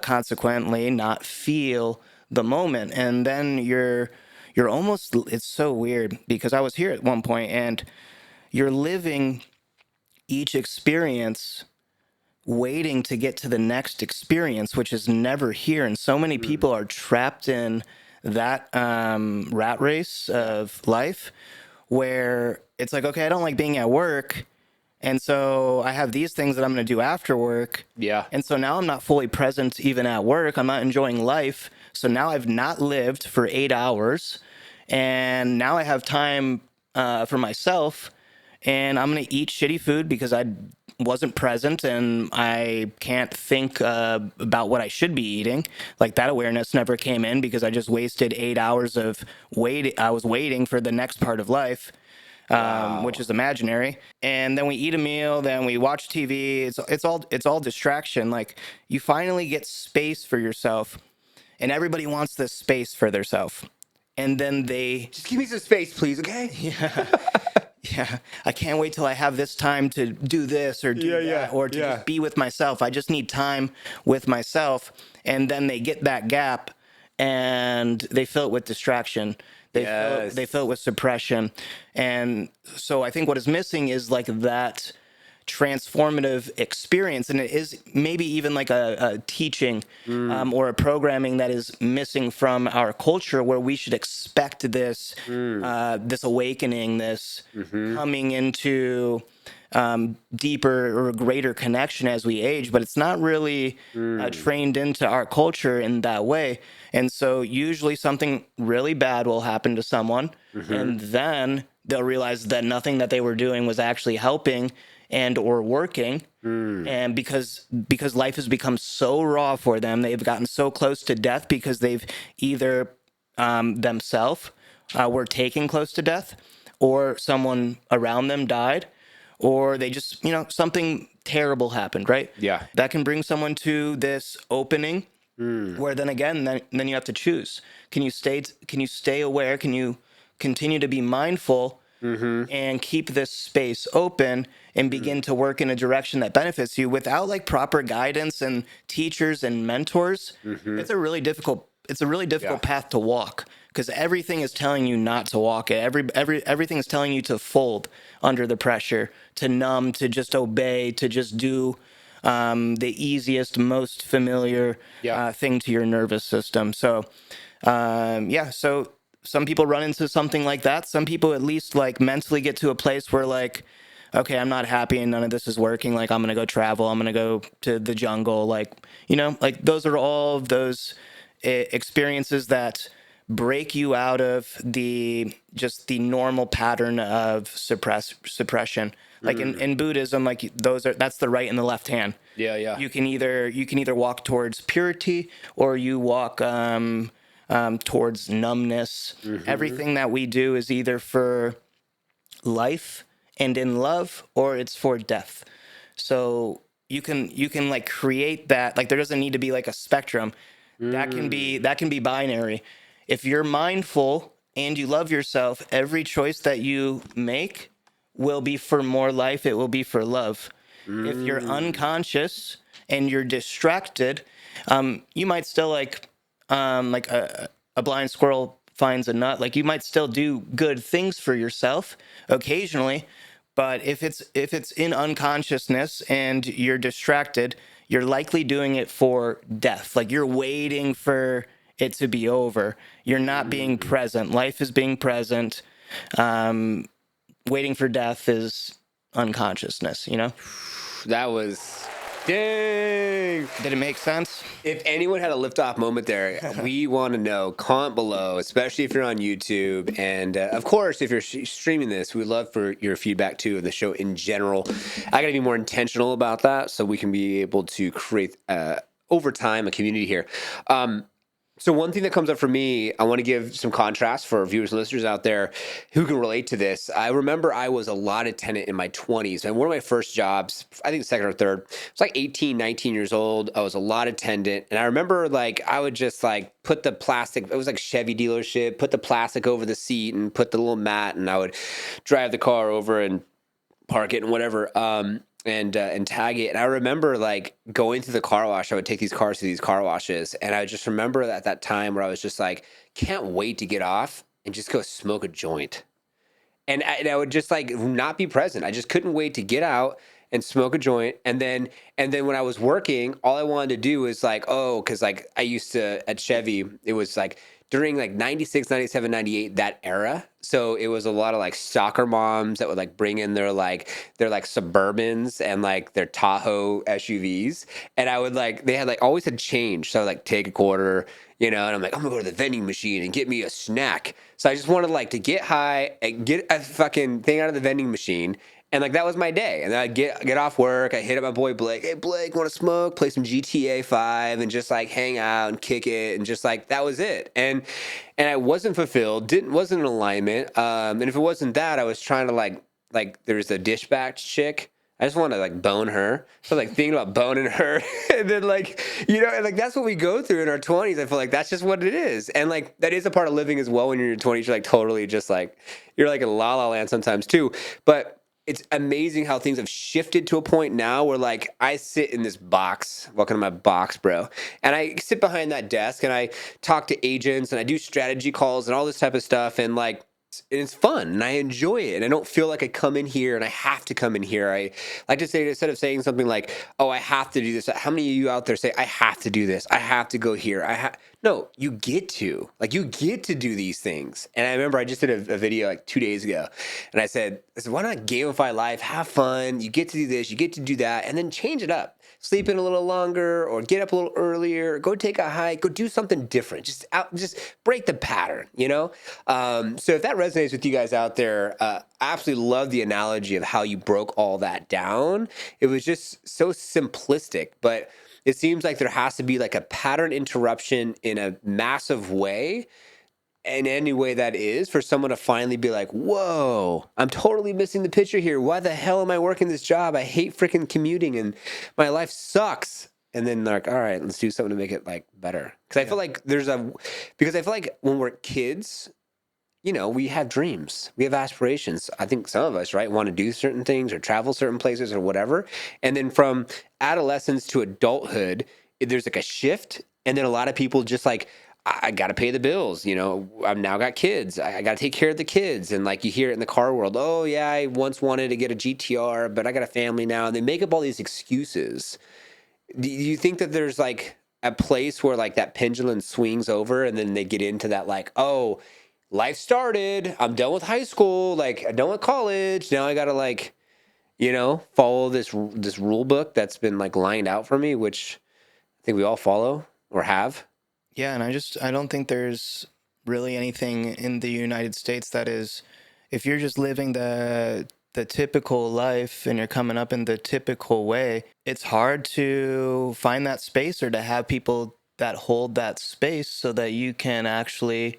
consequently not feel the moment. And then you're almost, it's so weird because I was here at one point and you're living each experience waiting to get to the next experience, which is never here. And so many people are trapped in that rat race of life where it's like, okay, I don't like being at work. And so I have these things that I'm going to do after work. Yeah. And so now I'm not fully present even at work. I'm not enjoying life. So now I've not lived for 8 hours. And now I have time for myself. And I'm going to eat shitty food because I wasn't present and I can't think about what I should be eating. Like that awareness never came in because I just wasted 8 hours of wait. I was waiting for the next part of life. Which is imaginary. And then we eat a meal, then we watch TV. It's all distraction. Like you finally get space for yourself, and everybody wants this space for themselves. And then they Just give me some space, please, okay? yeah, I can't wait till I have this time to do this or do that or to just be with myself. I just need time with myself. And then they get that gap and they fill it with distraction. They fill it with suppression. And so I think what is missing is like that transformative experience, and it is maybe even like a teaching or a programming that is missing from our culture, where we should expect this this awakening, this coming into deeper or greater connection as we age, but it's not really trained into our culture in that way. And so usually something really bad will happen to someone, and then they'll realize that nothing that they were doing was actually helping and or working. And because life has become so raw for them, they've gotten so close to death because they've either themselves were taken close to death, or someone around them died, or they just, something terrible happened, right? Yeah. That can bring someone to this opening where then again, then you have to choose. Can you stay aware? Can you continue to be mindful and keep this space open and begin to work in a direction that benefits you without like proper guidance and teachers and mentors? It's a really difficult path to walk, because everything is telling you not to walk it. Everything is telling you to fold under the pressure, to numb, to just obey, to just do the easiest, most familiar thing to your nervous system. So, so some people run into something like that. Some people at least like mentally get to a place where like, okay, I'm not happy and none of this is working. Like, I'm going to go travel. I'm going to go to the jungle. Like, like those are all of those experiences that break you out of the normal pattern of suppression. Like in Buddhism, like that's the right and the left hand. Yeah. You can either walk towards purity or you walk towards numbness. Everything that we do is either for life and in love, or it's for death. So you can like create that. Like there doesn't need to be like a spectrum. That can be binary. If you're mindful and you love yourself, every choice that you make will be for more life. It will be for love. If you're unconscious and you're distracted, you might still like a blind squirrel finds a nut. Like you might still do good things for yourself occasionally, but if it's in unconsciousness and you're distracted, you're likely doing it for death. Like you're waiting for it to be over. You're not being present. Life is being present. Waiting for death is unconsciousness, That was, dang. Did it make sense? If anyone had a liftoff moment there, we want to know. Comment below, especially if you're on YouTube. And of course, if you're streaming this, we'd love for your feedback too of the show in general. I got to be more intentional about that so we can be able to create, over time, a community here. So one thing that comes up for me, I want to give some contrast for viewers and listeners out there who can relate to this. I remember I was a lot attendant in my 20s. And one of my first jobs, I think second or third, I was like 18, 19 years old. I was a lot attendant. And I remember like I would just like put the plastic, it was like Chevy dealership, put the plastic over the seat and put the little mat, and I would drive the car over and park it and whatever. And tag it. And I remember like going to the car wash. I would take these cars to these car washes, and I just remember at that time where I was just like, can't wait to get off and just go smoke a joint. And I would just like not be present. I just couldn't wait to get out and smoke a joint. And then when I was working, all I wanted to do was like, because like I used to at Chevy, it was like during like 96, 97, 98, that era. So it was a lot of like soccer moms that would like bring in their Suburbans and like their Tahoe SUVs. And I would like, they had like always had change. So I would like take a quarter, and I'm like, I'm gonna go to the vending machine and get me a snack. So I just wanted like to get high and get a fucking thing out of the vending machine. And like that was my day. And then I'd get off work. I hit up my boy Blake. Hey Blake, want to smoke? Play some GTA 5 and just like hang out and kick it, and just like that was it. And I wasn't fulfilled. Wasn't in alignment. And if it wasn't that, I was trying to like there's a dishback chick. I just want to like bone her. So like thinking about boning her, and then like and like that's what we go through in our 20s. I feel like that's just what it is, and like that is a part of living as well. When you're in your 20s, you're like totally just like you're like in la la land sometimes too, but. It's amazing how things have shifted to a point now where like I sit in this box, welcome to my box, bro. And I sit behind that desk and I talk to agents and I do strategy calls and all this type of stuff. And like, it's fun and I enjoy it. And I don't feel like I come in here and I have to come in here. I like to say, instead of saying something like, oh, I have to do this. How many of you out there say, I have to do this. I have to go here. No, you get to do these things. And I remember I just did a video like 2 days ago and I said, why not gamify life? Have fun. You get to do this, you get to do that, and then change it up. Sleep in a little longer or get up a little earlier, go take a hike, go do something different. Just break the pattern, So if that resonates with you guys out there, I absolutely love the analogy of how you broke all that down. It was just so simplistic, but it seems like there has to be like a pattern interruption in a massive way, in any way that is, for someone to finally be like, whoa, I'm totally missing the picture here. Why the hell am I working this job? I hate freaking commuting and my life sucks. And then they're like, all right, let's do something to make it like better. Because I feel like because I feel like when we're kids, we have dreams, we have aspirations. I think some of us, right, want to do certain things or travel certain places or whatever. And then from adolescence to adulthood, there's like a shift. And then a lot of people just like, I got to pay the bills. I've now got kids. I got to take care of the kids. And like you hear it in the car world, oh yeah, I once wanted to get a GTR, but I got a family now. And they make up all these excuses. Do you think that there's like a place where like that pendulum swings over and then they get into that like, oh, life started. I'm done with high school. Like I'm done with college. Now I got to like, follow this rule book that's been like lined out for me, which I think we all follow or have. Yeah, and I don't think there's really anything in the United States that is, if you're just living the typical life and you're coming up in the typical way, it's hard to find that space or to have people that hold that space so that you can actually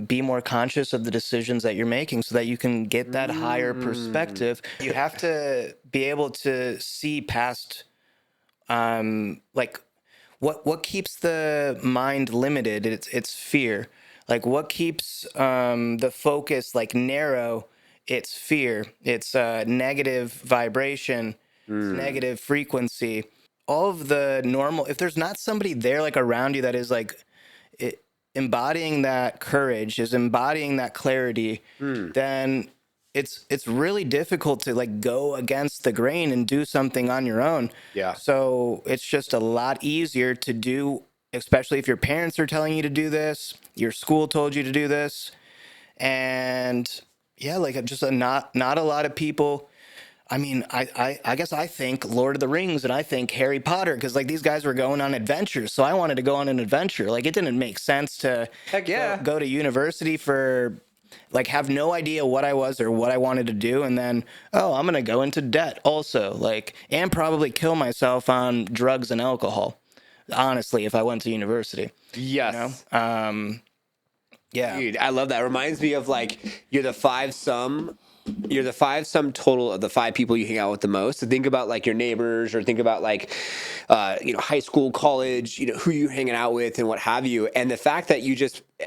be more conscious of the decisions that you're making so that you can get that higher perspective. You have to be able to see past like what keeps the mind limited. It's fear. Like what keeps the focus like narrow. It's fear. It's negative vibration. It's negative frequency. All of the normal, if there's not somebody there like around you that is like embodying that courage, is embodying that clarity, then it's really difficult to like go against the grain and do something on your own. Yeah. So it's just a lot easier to do, especially if your parents are telling you to do this, your school told you to do this. And yeah, like just not a lot of people. I mean, I guess I think Lord of the Rings and I think Harry Potter because like these guys were going on adventures, so I wanted to go on an adventure. Like it didn't make sense to Heck yeah. go to university for like have no idea what I was or what I wanted to do, and then I'm gonna go into debt also, like and probably kill myself on drugs and alcohol. Honestly, if I went to university, Yes. Yeah, Dude, I love that. It reminds me of like you're the five sum total of the five people you hang out with the most. So think about like your neighbors or think about like high school, college, who you're hanging out with and what have you. And the fact that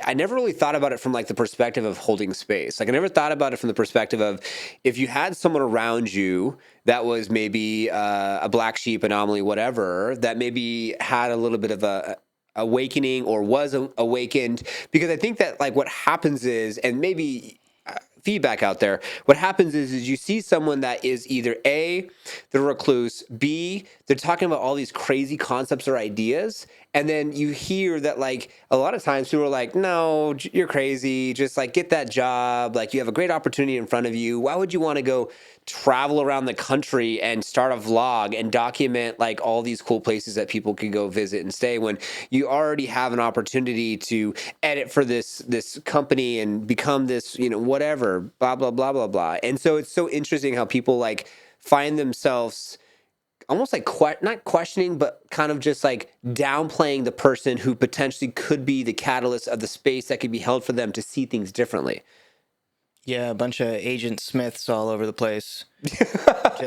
I never really thought about it from like the perspective of holding space. Like I never thought about it from the perspective of if you had someone around you that was maybe a black sheep anomaly, whatever, that maybe had a little bit of a awakening or was awakened, because I think that like what happens is, and maybe feedback out there, what happens is you see someone that is either A, they're recluse, B, they're talking about all these crazy concepts or ideas, and then you hear that like a lot of times people are like, no, you're crazy, just like get that job, like you have a great opportunity in front of you, why would you want to go travel around the country and start a vlog and document like all these cool places that people could go visit and stay when you already have an opportunity to edit for this company and become this, whatever, blah, blah, blah, blah, blah. And so it's so interesting how people like find themselves almost like not questioning, but kind of just like downplaying the person who potentially could be the catalyst of the space that could be held for them to see things differently. yeah, a bunch of Agent Smiths all over the place.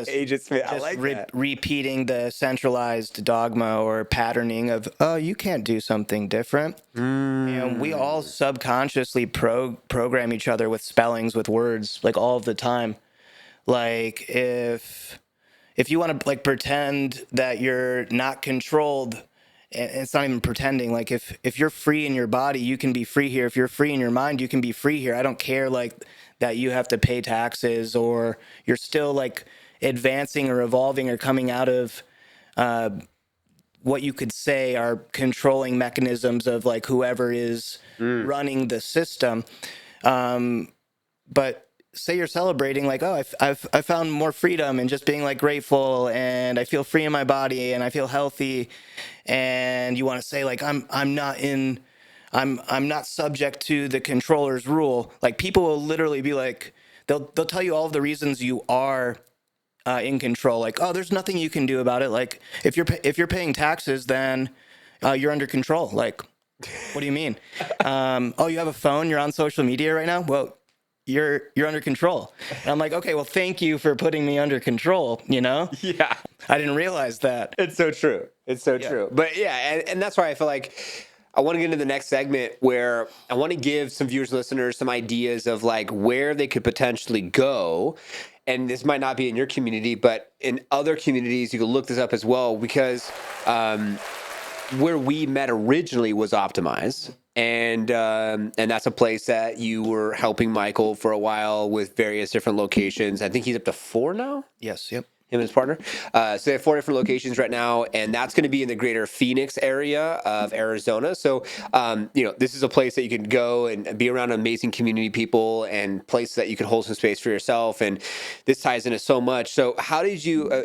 Agent Smith, I like that. Repeating the centralized dogma or patterning of, oh, you can't do something different. And we all subconsciously program each other with spellings, with words, like all of the time. Like if you want to like pretend that you're not controlled, and it's not even pretending, like if you're free in your body, you can be free here. If you're free in your mind, you can be free here. I don't care like that you have to pay taxes or you're still like advancing or evolving or coming out of what you could say are controlling mechanisms of like whoever is running the system. But say you're celebrating like, oh, I found more freedom and just being like grateful and I feel free in my body and I feel healthy, and you want to say like I'm not subject to the controller's rule. Like people will literally be like, they'll tell you all of the reasons you are in control. Like, oh, there's nothing you can do about it. Like if you're paying taxes, then you're under control. Like, what do you mean? Oh, you have a phone, you're on social media right now? Well, you're under control. And I'm like, okay, well, thank you for putting me under control, Yeah. I didn't realize that. It's so true. It's so true. But yeah, and that's why I feel like I want to get into the next segment where I want to give some viewers, listeners, some ideas of like where they could potentially go. And this might not be in your community, but in other communities, you can look this up as well, because where we met originally was Optimize. And that's a place that you were helping Michael for a while with various different locations. I think he's up to 4 now. Yes. Yep. Him and his partner. So they have 4 different locations right now, and that's going to be in the greater Phoenix area of Arizona. So, this is a place that you can go and be around amazing community people and place that you can hold some space for yourself. And this ties into so much. So how did you,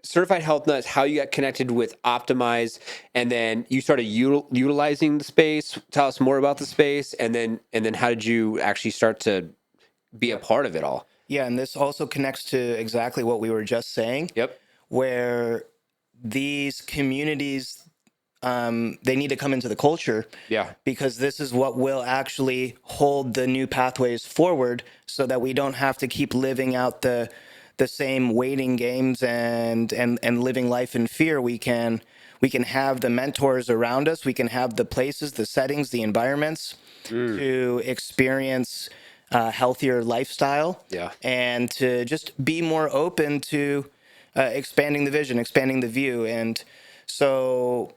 Certified Health Nuts, how you got connected with Optimize, and then you started utilizing the space. Tell us more about the space, and then how did you actually start to be a part of it all? Yeah, and this also connects to exactly what we were just saying. Yep. Where these communities, they need to come into the culture. Yeah. Because this is what will actually hold the new pathways forward, so that we don't have to keep living out the same waiting games and living life in fear. We can have the mentors around us. We can have the places, the settings, the environments to experience healthier lifestyle. Yeah. And to just be more open to expanding the vision, expanding the view. And so,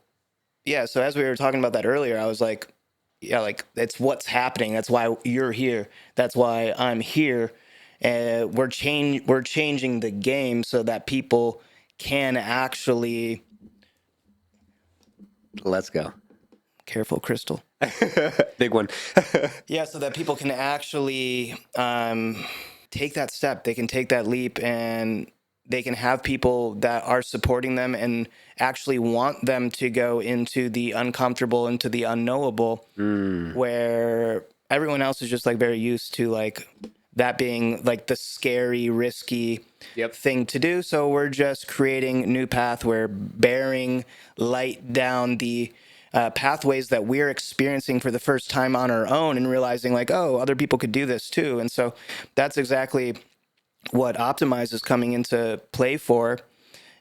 yeah, so as we were talking about that earlier, I was like, yeah, like it's what's happening. That's why you're here. That's why I'm here. And we're changing the game so that people can actually, Let's go. careful, Crystal. Big one. Yeah, so that people can actually take that step. They can take that leap, and they can have people that are supporting them and actually want them to go into the uncomfortable, into the unknowable, where everyone else is just like very used to like that being like the scary, risky thing to do. So we're just creating a new path. We're bearing light down the pathways that we're experiencing for the first time on our own, and realizing like, oh, other people could do this too. And so that's exactly what Optimize is coming into play for.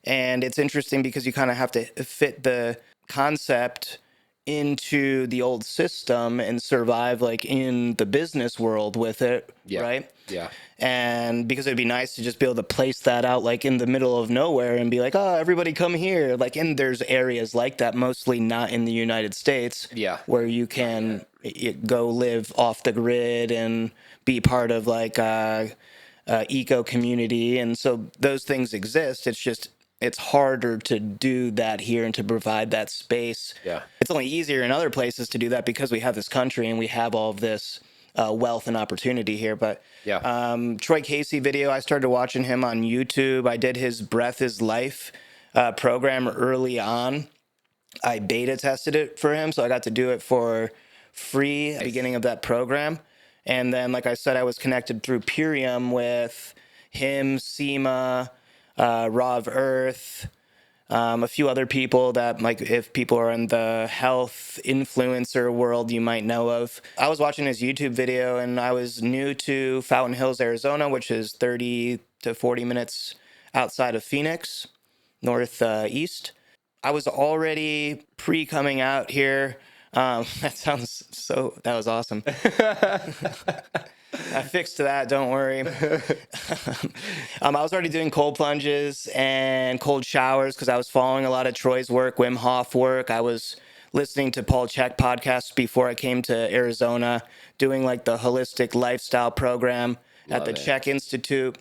And it's interesting because you kind of have to fit the concept into the old system and survive like in the business world with it, right? Yeah. And because it'd be nice to just be able to place that out like in the middle of nowhere and be like, oh, everybody come here. Like, and there's areas like that, mostly not in the United States, where you can go live off the grid and be part of like eco community. And so those things exist. It's just, it's harder to do that here and to provide that space. Yeah. It's only easier in other places to do that because we have this country and we have all of this wealth and opportunity here. But Troy Casey video, I started watching him on YouTube. I did his Breath is Life program early on. I beta tested it for him, so I got to do it for free at the beginning of that program. And then, like I said, I was connected through Purium with him, Seema, Raw of Earth, a few other people that, like, if people are in the health influencer world, you might know of. I was watching his YouTube video, and I was new to Fountain Hills, Arizona, which is 30 to 40 minutes outside of Phoenix, northeast. I was already pre-coming out here. That was awesome. I fixed that, don't worry. I was already doing cold plunges and cold showers because I was following a lot of Troy's work, Wim Hof work. I was listening to Paul Chek podcasts before I came to Arizona, doing like the holistic lifestyle program at the Chek Institute.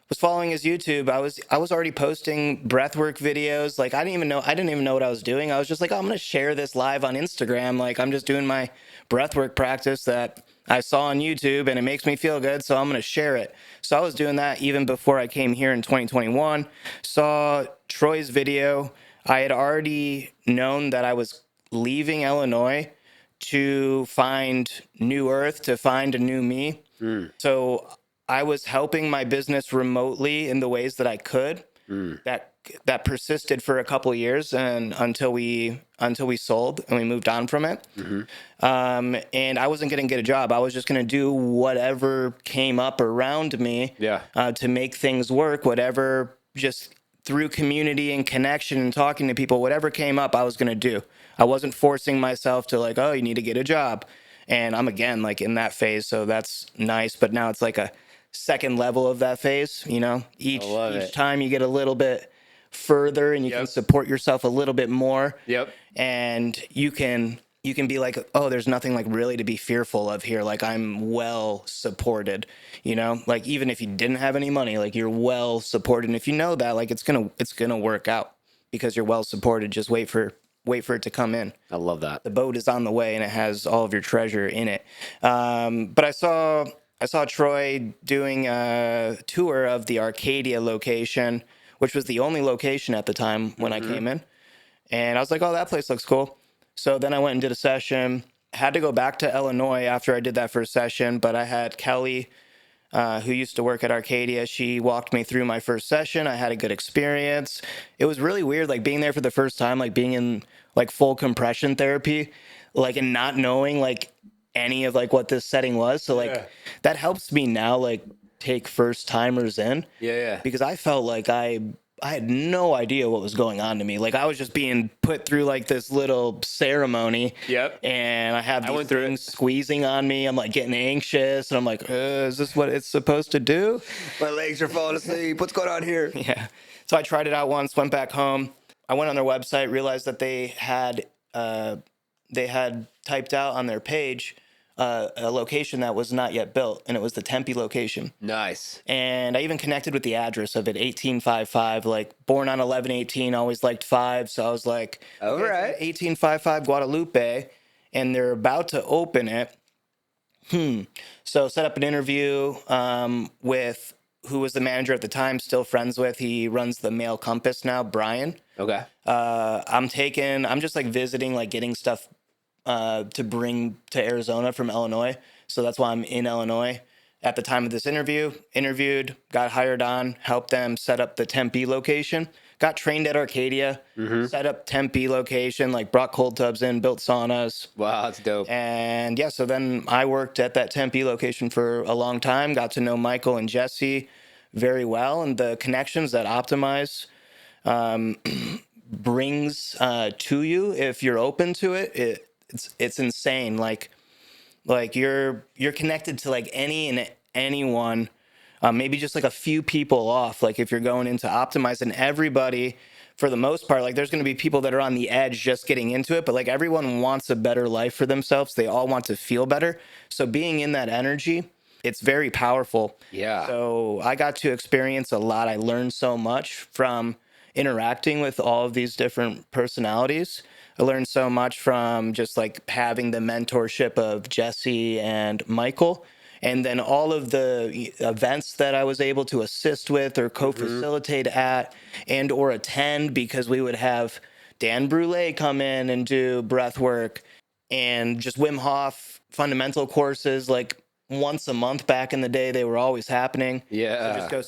Was following his YouTube. I was already posting breathwork videos. Like I didn't even know what I was doing. I was just like, oh, I'm gonna share this live on Instagram. Like I'm just doing my breathwork practice that I saw on YouTube and it makes me feel good, so I'm gonna share it. So I was doing that even before I came here in 2021. Saw Troy's video. I had already known that I was leaving Illinois to find new earth, to find a new me. So I was helping my business remotely in the ways that I could. That persisted for a couple of years, and until we sold and we moved on from it. And I wasn't going to get a job. I was just going to do whatever came up around me to make things work. Whatever, just through community and connection and talking to people, whatever came up, I was going to do. I wasn't forcing myself to like, oh, you need to get a job. And I'm again like in that phase, so that's nice. But now it's like a second level of that phase, you know. Each time you get a little bit further and you can support yourself a little bit more. Yep. And you can be like, oh, there's nothing like really to be fearful of here. Like I'm well supported, you know, like even if you didn't have any money, like you're well supported. And if you know that, like it's gonna work out because you're well supported. Just wait for it to come in. I love that. The boat is on the way and it has all of your treasure in it. But I saw Troy doing a tour of the Arcadia location, which was the only location at the time when I came in. And I was like, oh, that place looks cool. So then I went and did a session. Had to go back to Illinois after I did that first session, but I had Kelly, who used to work at Arcadia. She walked me through my first session. I had a good experience. It was really weird, like being there for the first time, like being in like full compression therapy, like and not knowing like any of like what this setting was. So like that helps me now, like take first timers in. Yeah. Because I felt like I had no idea what was going on to me. Like I was just being put through like this little ceremony. Yep. And I had these went through things squeezing on me. I'm like getting anxious and I'm like, is this what it's supposed to do? My legs are falling asleep. What's going on here? Yeah. So I tried it out once, went back home. I went on their website, realized that they had typed out on their page a location that was not yet built, and it was the Tempe location. Nice. And I even connected with the address of it, 1855, like born on 11/18, always liked 5. So I was like, all right, 1855 Guadalupe, and they're about to open it. So set up an interview with who was the manager at the time, still friends with. He runs the Mail Compass now, Brian. Okay. I'm just like visiting, like getting stuff to bring to Arizona from Illinois. So that's why I'm in Illinois at the time of this interviewed, got hired on, helped them set up the Tempe location, got trained at Arcadia, set up Tempe location, like brought cold tubs in, built saunas. Wow, that's dope. And yeah, so then I worked at that Tempe location for a long time, got to know Michael and Jesse very well, and the connections that Optimize brings to you if you're open to it, it's insane. Like you're connected to like anyone, maybe just like a few people off. Like if you're going into Optimize, and everybody, for the most part, like there's going to be people that are on the edge just getting into it, but like everyone wants a better life for themselves. They all want to feel better. So being in that energy, it's very powerful. Yeah. So I got to experience a lot. I learned so much from interacting with all of these different personalities. I learned so much from just like having the mentorship of Jesse and Michael, and then all of the events that I was able to assist with or co-facilitate at and or attend, because we would have Dan Brule come in and do breath work, and just Wim Hof fundamental courses like once a month back in the day. They were always happening. Yeah. So just go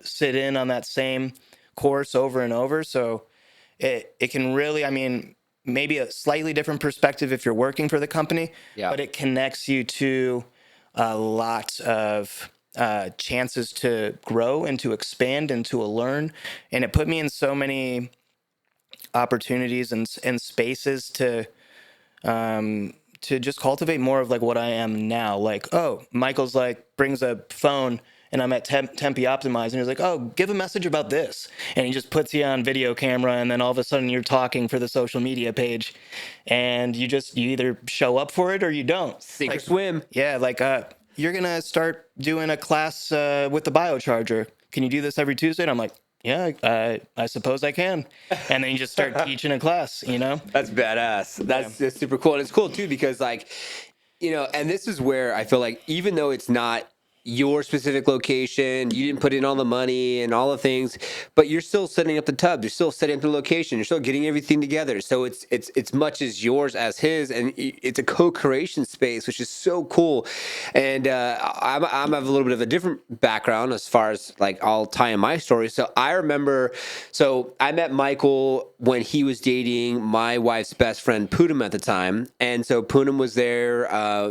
sit in on that same course over and over. So it can really, I mean, maybe a slightly different perspective if you're working for the company, but it connects you to a lot of chances to grow and to expand and to learn. And it put me in so many opportunities and spaces to just cultivate more of like what I am now. Like, oh, Michael's like brings a phone and I'm at Tempe Optimize, and he's like, oh, give a message about this. And he just puts you on video camera, and then all of a sudden you're talking for the social media page, and you either show up for it or you don't. Sink or swim. Yeah, like you're going to start doing a class with the biocharger. Can you do this every Tuesday? And I'm like, yeah, I suppose I can. And then you just start teaching a class, you know? That's badass. That's super cool. And it's cool too, because like, you know, and this is where I feel like, even though it's not your specific location, you didn't put in all the money and all the things, but you're still setting up the tubs, you're still setting up the location, you're still getting everything together. So it's much as yours as his, and it's a co-creation space, which is so cool. And I have a little bit of a different background as far as like, I'll tie in my story. So I remember, I met Michael when he was dating my wife's best friend Poonam at the time, and so Poonam was there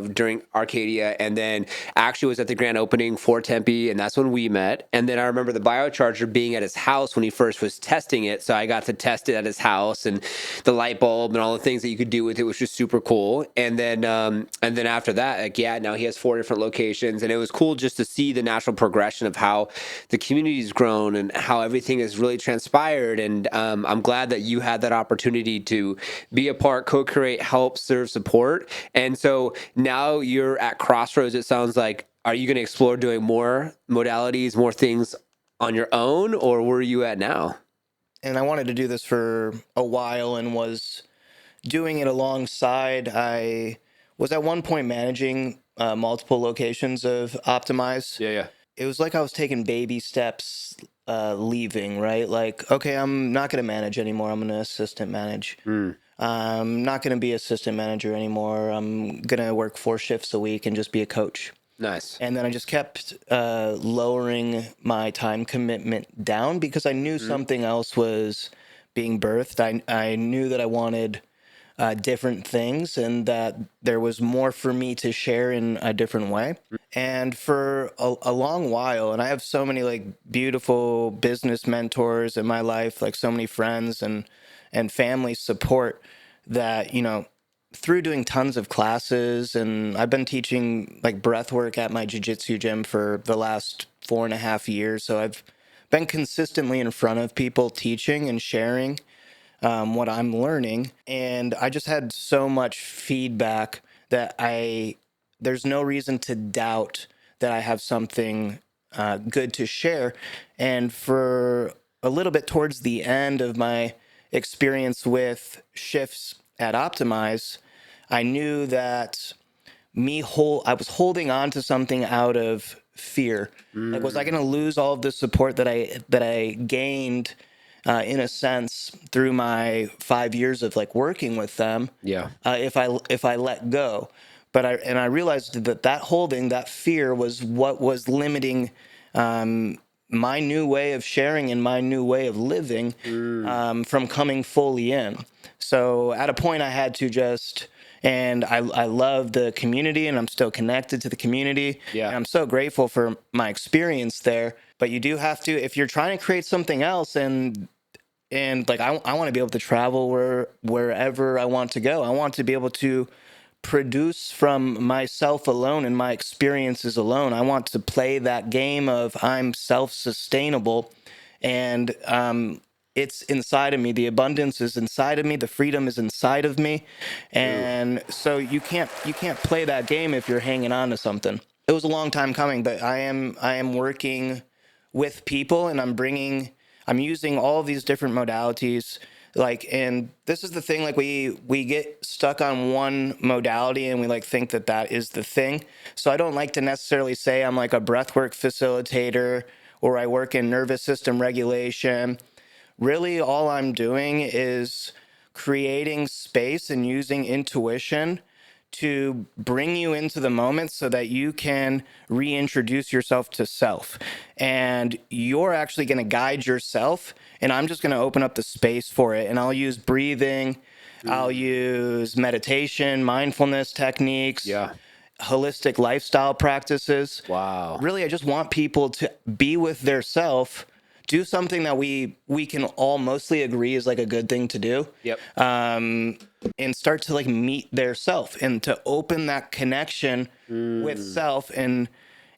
during Arcadia, and then actually was at the grand opening for Tempe, and that's when we met. And then I remember the biocharger being at his house when he first was testing it. So I got to test it at his house, and the light bulb and all the things that you could do with it was just super cool. And then after that, like, yeah, now he has 4 different locations, and it was cool just to see the natural progression of how the community's grown and how everything has really transpired. And I'm glad that you had that opportunity to be a part, co-create, help, serve, support. And so now you're at crossroads, it sounds like. Are you going to explore doing more modalities, more things on your own, or where are you at now? And I wanted to do this for a while and was doing it alongside. I was at one point managing multiple locations of Optimize. Yeah. It was like I was taking baby steps leaving, right? Like, okay, I'm not going to manage anymore. I'm going to assistant manage. I'm not going to be assistant manager anymore. I'm going to work 4 shifts a week and just be a coach. Nice. And then I just kept lowering my time commitment down because I knew something else was being birthed. I knew that I wanted different things and that there was more for me to share in a different way. And for a long while, and I have so many like beautiful business mentors in my life, like so many friends and family support that, you know, through doing tons of classes, and I've been teaching like breathwork at my jiu-jitsu gym for the last 4.5 years. So I've been consistently in front of people teaching and sharing what I'm learning. And I just had so much feedback that there's no reason to doubt that I have something good to share. And for a little bit towards the end of my experience with shifts at Optimize, I knew that I was holding on to something out of fear. Like, was I going to lose all of the support that I gained, in a sense, through my 5 years of like working with them? Yeah. If I let go, but I realized that fear was what was limiting my new way of sharing and my new way of living from coming fully in. So at a point I had to just, and I love the community and I'm still connected to the community. Yeah. And I'm so grateful for my experience there. But you do have to, if you're trying to create something else and like I want to be able to travel wherever I want to go. I want to be able to produce from myself alone and my experiences alone. I want to play that game of I'm self-sustainable, and it's inside of me. The abundance is inside of me. The freedom is inside of me, and so you can't play that game if you're hanging on to something. It was a long time coming, but I am working with people, and I'm using all of these different modalities. Like, and this is the thing, like we get stuck on one modality and we like think that is the thing. So I don't like to necessarily say I'm like a breathwork facilitator or I work in nervous system regulation. Really, all I'm doing is creating space and using intuition to bring you into the moment so that you can reintroduce yourself to self. And you're actually going to guide yourself. And I'm just going to open up the space for it. And I'll use breathing, I'll use meditation, mindfulness techniques, holistic lifestyle practices. Wow. Really, I just want people to be with their self, do something that we can all mostly agree is like a good thing to do. Yep. And start to like meet their self and to open that connection with self. And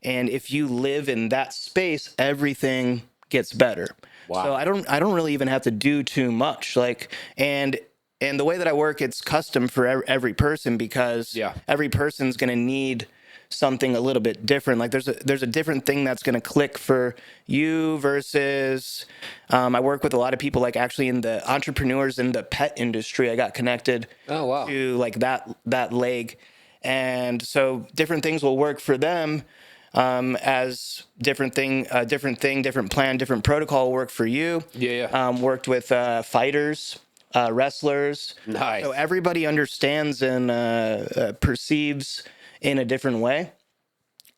if you live in that space, everything gets better. Wow. So I don't really even have to do too much. Like, and the way that I work, it's custom for every person because every person's going to need something a little bit different. Like there's a different thing that's going to click for you versus I work with a lot of people like actually in the entrepreneurs in the pet industry. I got connected to like that leg. And so different things will work for them as different plan, different protocol work for you. Worked with fighters, wrestlers. Nice. So everybody understands and perceives in a different way.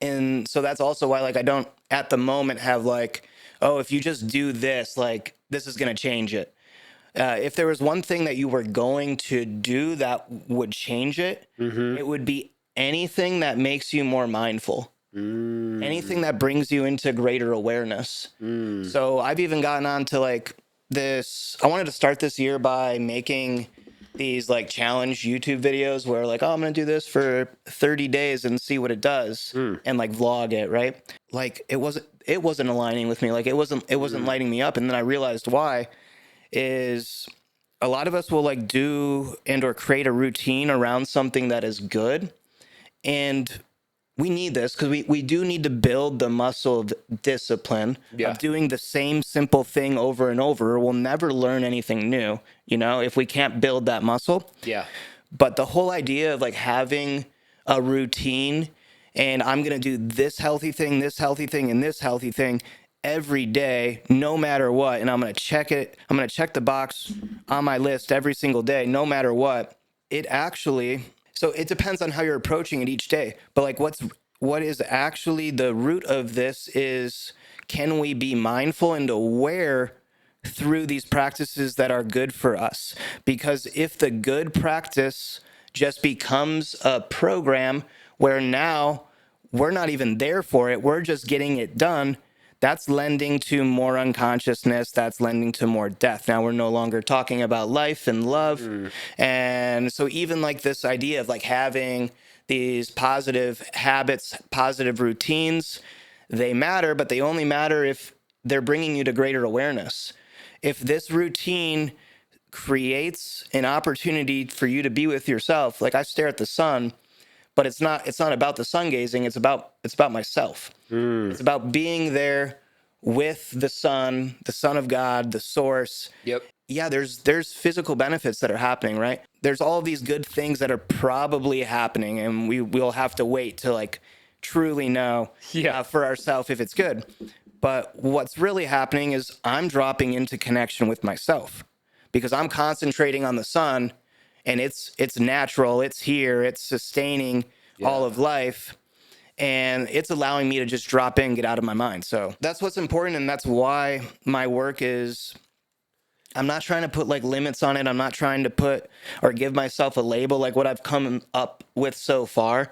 And so that's also why, like, I don't at the moment have like, oh, if you just do this, like this is going to change it. If there was one thing that you were going to do that would change it, it would be anything that makes you more mindful. Anything that brings you into greater awareness. So I've even gotten on to like this. I wanted to start this year by making these like challenge YouTube videos where like, oh, I'm going to do this for 30 days and see what it does and like vlog it, right? Like it wasn't aligning with me. Like it wasn't lighting me up. And then I realized why is a lot of us will like do and or create a routine around something that is good. And we need this because we do need to build the muscle of discipline of doing the same simple thing over and over. We'll never learn anything new, if we can't build that muscle. Yeah. But the whole idea of like having a routine and I'm going to do this healthy thing, and this healthy thing every day, no matter what. And I'm going to check it. I'm going to check the box on my list every single day, no matter what. So it depends on how you're approaching it each day. But like what is actually the root of this is, can we be mindful and aware through these practices that are good for us? Because if the good practice just becomes a program where now we're not even there for it, we're just getting it done, that's lending to more unconsciousness. That's lending to more death. Now we're no longer talking about life and love. And so even like this idea of like having these positive habits, positive routines, they matter, but they only matter if they're bringing you to greater awareness. If this routine creates an opportunity for you to be with yourself, like I stare at the sun, but it's not about the sun gazing. It's about myself. It's about being there with the Son of God, the source. Yep. Yeah, there's physical benefits that are happening, right? There's all these good things that are probably happening, and we'll have to wait to like truly know for ourselves if it's good. But what's really happening is I'm dropping into connection with myself because I'm concentrating on the sun, and it's natural, it's here, it's sustaining all of life. And it's allowing me to just drop in, get out of my mind. So that's what's important. And that's why my work is, I'm not trying to put like limits on it. I'm not trying to put or give myself a label. Like what I've come up with so far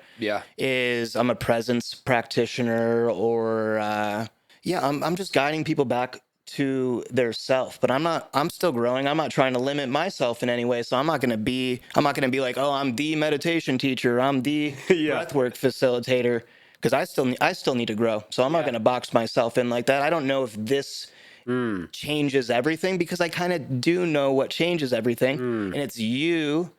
is I'm a presence practitioner or, I'm just guiding people back to their self, but I'm still growing. I'm not trying to limit myself in any way. So I'm not going to be like, oh, I'm the meditation teacher. I'm the breathwork facilitator. Cause I still need to grow. So I'm not going to box myself in like that. I don't know if this changes everything because I kind of do know what changes everything. And it's you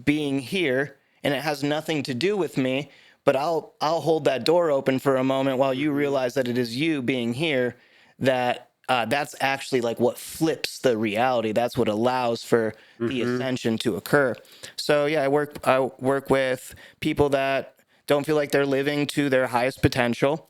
being here and it has nothing to do with me, but I'll hold that door open for a moment while you realize that it is you being here that's actually like what flips the reality. That's what allows for the ascension to occur. So yeah, I work with people that don't feel like they're living to their highest potential,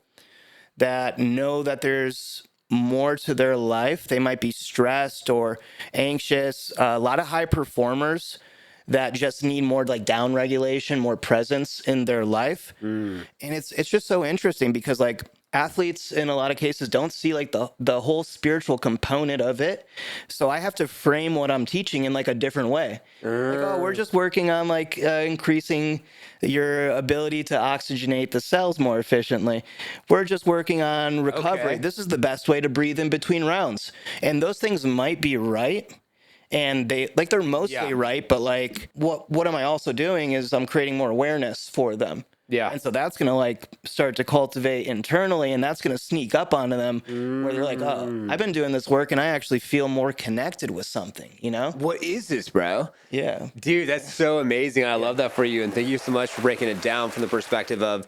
that know that there's more to their life. They might be stressed or anxious. A lot of high performers that just need more like down regulation, more presence in their life. And it's just so interesting because like athletes in a lot of cases don't see like the whole spiritual component of it. So I have to frame what I'm teaching in like a different way. Like, oh, we're just working on like increasing your ability to oxygenate the cells more efficiently. We're just working on recovery. This is the best way to breathe in between rounds. And those things might be right. And they're mostly right, but like what am I also doing is I'm creating more awareness for them. Yeah. And so that's going to like start to cultivate internally, and that's going to sneak up onto them where they're like, oh, I've been doing this work and I actually feel more connected with something, What is this, bro? Yeah. Dude, that's so amazing. I love that for you. And thank you so much for breaking it down from the perspective of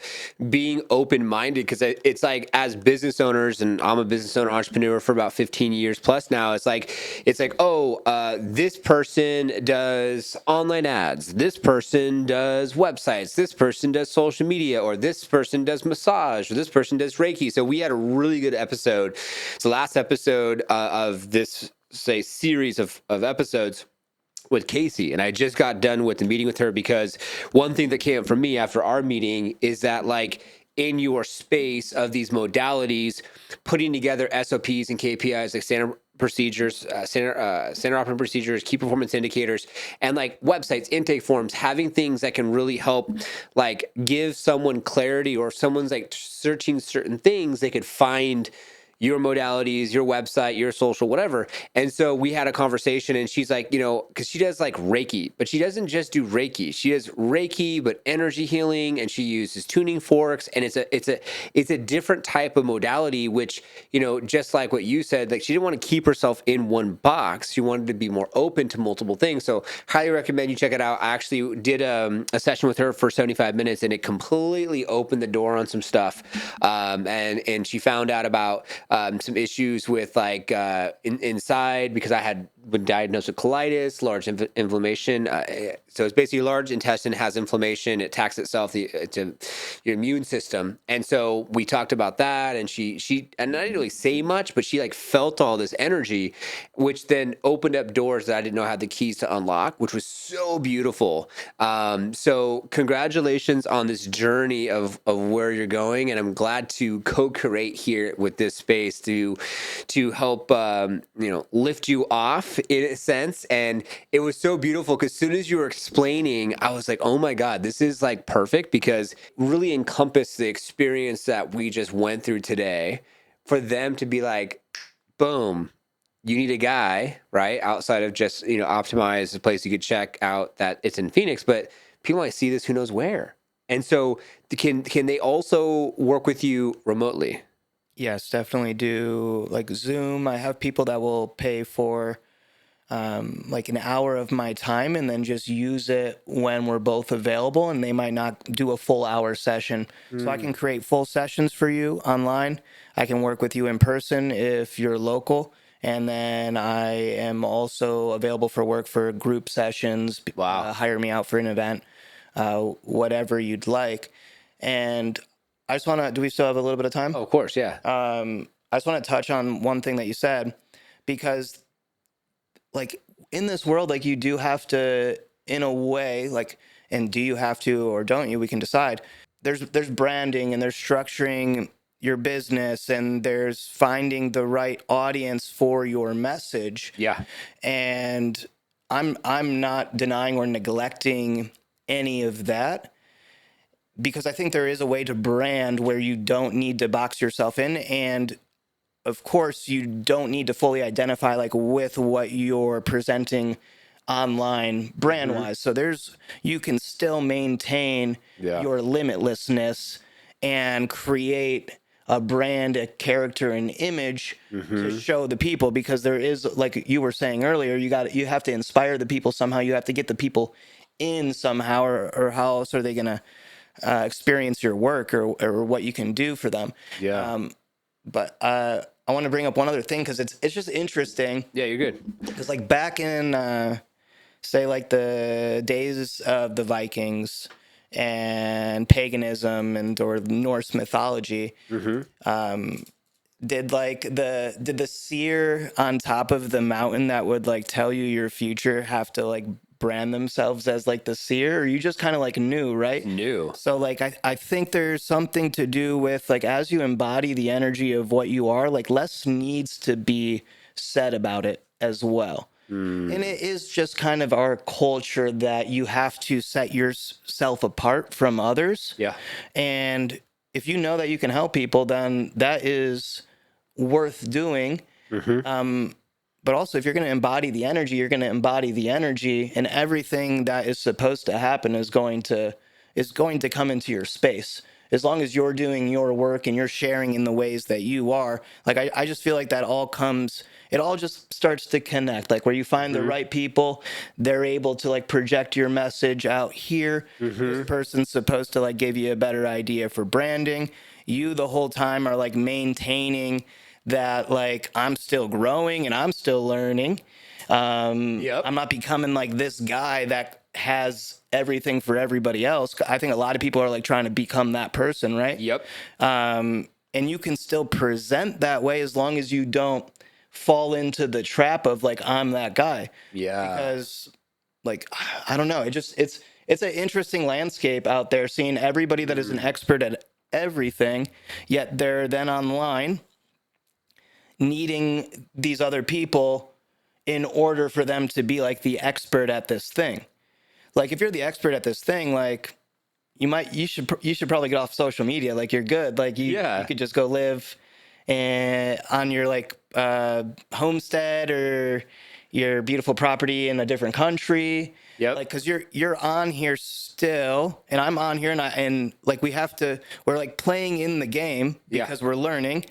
being open-minded. Because it's like, as business owners, and I'm a business owner, entrepreneur for about 15 years plus now, it's like, this person does online ads. This person does websites. This person does social media, or this person does massage, or this person does Reiki. So we had a really good episode. It's the last episode of this, say, series of episodes with Casey, and I just got done with the meeting with her because one thing that came up for me after our meeting is that like in your space of these modalities, putting together SOPs and KPIs, like procedures, standard operating procedures, key performance indicators, and like websites, intake forms, having things that can really help like give someone clarity, or if someone's like searching certain things, they could find your modalities, your website, your social, whatever. And so we had a conversation, and she's like, because she does like Reiki, but she doesn't just do Reiki. She does Reiki, but energy healing, and she uses tuning forks, and it's a different type of modality, which, just like what you said, like she didn't want to keep herself in one box. She wanted to be more open to multiple things. So highly recommend you check it out. I actually did a session with her for 75 minutes, and it completely opened the door on some stuff. And she found out about some issues with like inside, because I had been diagnosed with colitis, large inflammation. So it's basically large intestine has inflammation. It attacks itself to your immune system. And so we talked about that, and she and I didn't really say much, but she like felt all this energy, which then opened up doors that I didn't know had the keys to unlock, which was so beautiful. So congratulations on this journey of where you're going, and I'm glad to co-create here with this space to help lift you off in a sense. And it was so beautiful because as soon as you were explaining, I was like, oh my God, this is like perfect, because really encompass the experience that we just went through today, for them to be like, boom, you need a guy, right? Outside of just, Optimize, a place you could check out that it's in Phoenix, but people might see this, who knows where. And so can they also work with you remotely? Yes, definitely do like Zoom. I have people that will pay for like an hour of my time and then just use it when we're both available, and they might not do a full hour session. So I can create full sessions for you online. I can work with you in person if you're local. And then I am also available for work for group sessions. Wow. Hire me out for an event, whatever you'd like. And I just want to, do we still have a little bit of time? Oh, of course. Yeah. I just want to touch on one thing that you said, because like in this world, like you do have to, in a way, like, and do you have to or don't you? We can decide. There's branding, and there's structuring your business, and there's finding the right audience for your message. Yeah. And I'm not denying or neglecting any of that, because I think there is a way to brand where you don't need to box yourself in. And of course, you don't need to fully identify like with what you're presenting online brand wise. So you can still maintain your limitlessness and create a brand, a character, an image to show the people, because there is, like you were saying earlier, you have to inspire the people somehow. You have to get the people in somehow, or how else are they going to experience your work, or what you can do for them. Yeah. But I want to bring up one other thing, because it's just interesting. Yeah, you're good. Because like back in say like the days of the Vikings and paganism or Norse mythology, did the seer on top of the mountain that would like tell you your future have to like brand themselves as like the seer, or you just kind of like knew, right? New. So like I think there's something to do with like, as you embody the energy of what you are, like less needs to be said about it as well. And it is just kind of our culture that you have to set yourself apart from others. Yeah. And if you know that you can help people, then that is worth doing. But also, if you're going to embody the energy, you're going to embody the energy, and everything that is supposed to happen is going to come into your space. As long as you're doing your work and you're sharing in the ways that you are, like I just feel like that all comes, it all just starts to connect. Like where you find the right people, they're able to like project your message out here. This person's supposed to like give you a better idea for branding. You the whole time are like maintaining that like I'm still growing and I'm still learning. I'm not becoming like this guy that has everything for everybody else. I think a lot of people are like trying to become that person, right? Yep. And you can still present that way as long as you don't fall into the trap of like, I'm that guy. Yeah. Because like, I don't know. It's an interesting landscape out there, seeing everybody that is an expert at everything, yet they're then online needing these other people in order for them to be like the expert at this thing. Like if you're the expert at this thing, like you should probably get off social media. Like you're good. Like you could just go live and on your like homestead or your beautiful property in a different country. Yep. Like because you're on here still, and I'm on here, and like we're like playing in the game because we're learning.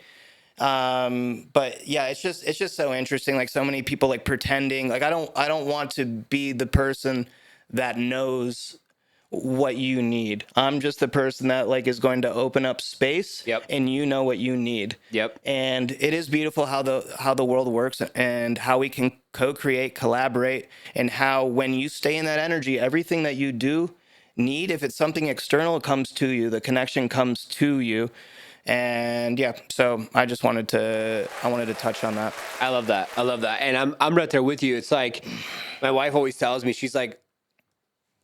But yeah, it's just so interesting. Like so many people like pretending. Like I don't want to be the person that knows what you need. I'm just the person that like is going to open up space, and you know what you need. And it is beautiful how the world works and how we can co-create, collaborate, and how when you stay in that energy, everything that you do need, if it's something external, it comes to you. The connection comes to you. And yeah, so I wanted to touch on that. I love that. And I'm right there with you. It's like my wife always tells me, she's like,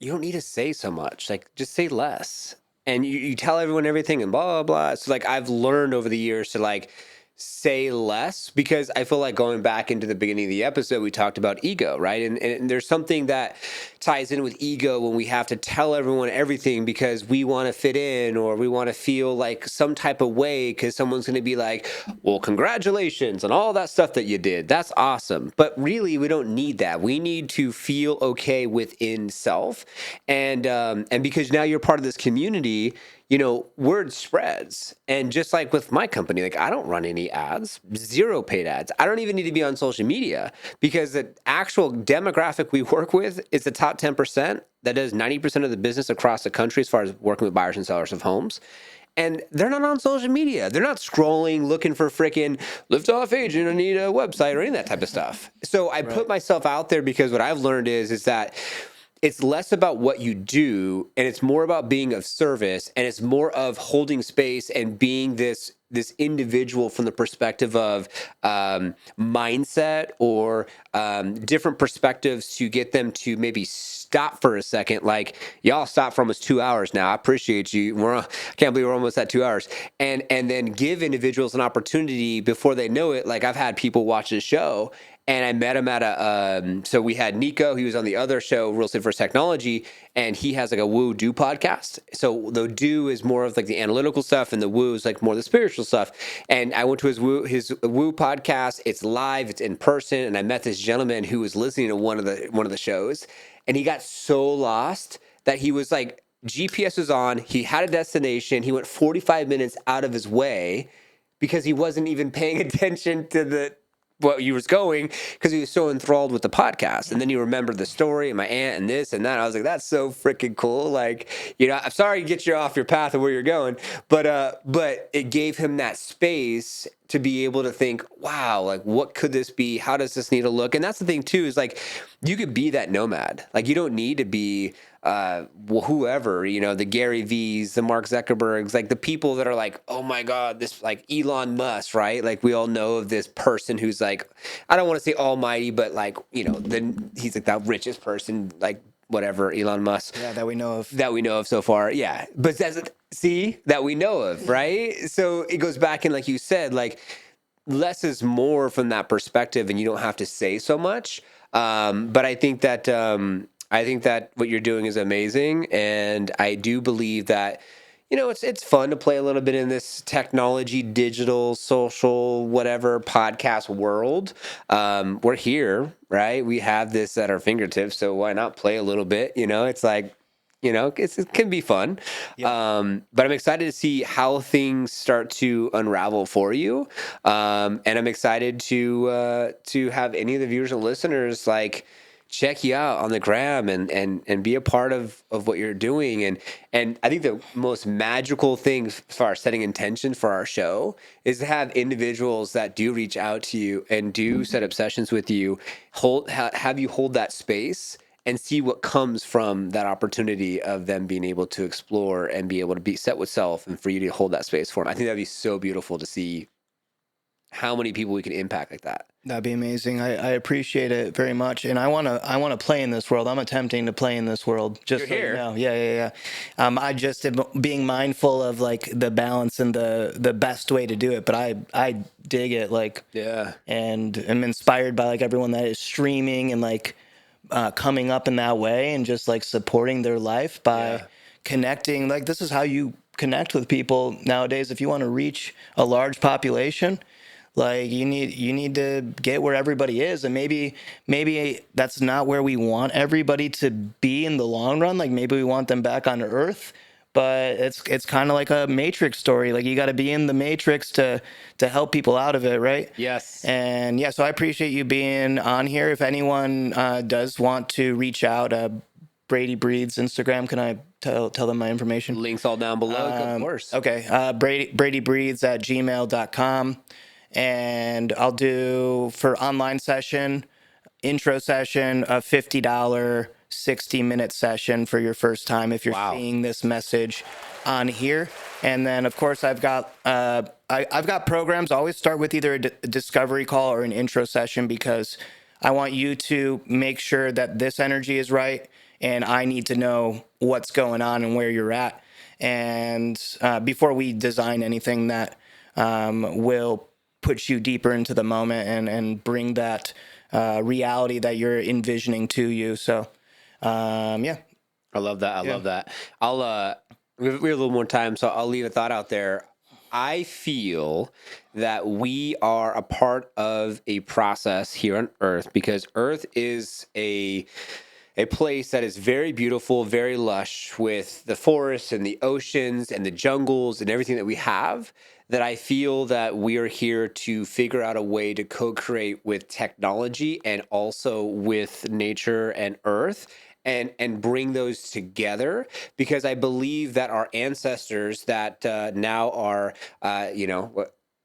you don't need to say so much. Like, just say less. And you tell everyone everything and blah, blah, blah. So, like, I've learned over the years to, like, say less, because I feel like going back into the beginning of the episode, we talked about ego, right? And there's something that ties in with ego when we have to tell everyone everything because we want to fit in or we want to feel like some type of way because someone's going to be like, well, congratulations on all that stuff that you did. That's awesome. But really, we don't need that. We need to feel okay within self. And because now you're part of this community, you know, word spreads. And just like with my company, like I don't run any ads, 0 paid ads. I don't even need to be on social media because the actual demographic we work with is the top 10% that does 90% of the business across the country as far as working with buyers and sellers of homes. And they're not on social media. They're not scrolling, looking for freaking Liftoff agent. I need a website or any of that type of stuff. So I put myself out there because what I've learned is that it's less about what you do and it's more about being of service, and it's more of holding space and being this individual from the perspective of mindset or different perspectives to get them to maybe stop for a second. Like, y'all stopped for almost 2 hours now. I appreciate you. I can't believe we're almost at 2 hours. And then give individuals an opportunity before they know it. Like, I've had people watch this show and I met him at so we had Nico, he was on the other show, Real Estate First Technology, and he has like a woo do podcast. So the do is more of like the analytical stuff and the woo is like more the spiritual stuff. And I went to his woo podcast. It's live, it's in person. And I met this gentleman who was listening to one of the shows, and he got so lost that he was like, GPS was on, he had a destination, he went 45 minutes out of his way because he wasn't even paying attention to what he was going because he was so enthralled with the podcast. And then he remembered the story and my aunt and this and that. I was like, that's so freaking cool. Like, you know, I'm sorry to get you off your path of where you're going, but it gave him that space to be able to think, wow, like what could this be? How does this need to look? And that's the thing too, is like, you could be that nomad. Like you don't need to be whoever, you know, the Gary V's, the Mark Zuckerbergs, like the people that are like, oh my God, this like Elon Musk, right? Like we all know of this person who's like, I don't want to say almighty, but like, you know, then he's like the richest person, like whatever, Elon Musk. Yeah, that we know of So far. Yeah. But that we know of, right? So it goes back and like you said, like less is more from that perspective and you don't have to say so much. But I think that what you're doing is amazing, and I do believe that, you know, it's fun to play a little bit in this technology, digital, social, whatever podcast world. We're here, right? We have this at our fingertips, so why not play a little bit? You know, it's like, you know, it can be fun. Yeah. But I'm excited to see how things start to unravel for you, and I'm excited to have any of the viewers and listeners like check you out on the gram and be a part of what you're doing. And I think the most magical thing as far as setting intention for our show is to have individuals that do reach out to you and do set up sessions with you, have you hold that space and see what comes from that opportunity of them being able to explore and be able to be set with self and for you to hold that space for them. I think that'd be so beautiful to see how many people we can impact like that. That'd be amazing. I appreciate it very much, and I wanna play in this world. I'm attempting to play in this world. Just so you know, yeah. I just am being mindful of like the balance and the best way to do it. But I dig it. Like, Yeah. and I'm inspired by like everyone that is streaming and like coming up in that way and just like supporting their life by connecting. Like, this is how you connect with people nowadays. If you want to reach a large population, like you need to get where everybody is, and maybe that's not where we want everybody to be in the long run. Like, maybe we want them back on Earth, but it's kind of like a Matrix story. Like, you got to be in the Matrix to help people out of it, right? Yes. And yeah, so I appreciate you being on here. If anyone does want to reach out, Brady Breathes Instagram, can I tell them my information? Links all down below, of course. Okay, Brady Breathes at gmail.com. And I'll do for online session, intro session, a $50 60-minute session for your first time if you're seeing this message on here. And then of course I've got I've got programs. I always start with either a discovery call or an intro session, because I want you to make sure that this energy is right, and I need to know what's going on and where you're at, and before we design anything that will put you deeper into the moment and bring that reality that you're envisioning to you. So, yeah. I love that. I love that. We have a little more time, so I'll leave a thought out there. I feel that we are a part of a process here on Earth, because Earth is a place that is very beautiful, very lush, with the forests and the oceans and the jungles and everything that we have, that I feel that we are here to figure out a way to co-create with technology and also with nature and Earth, and bring those together, because I believe that our ancestors that now are,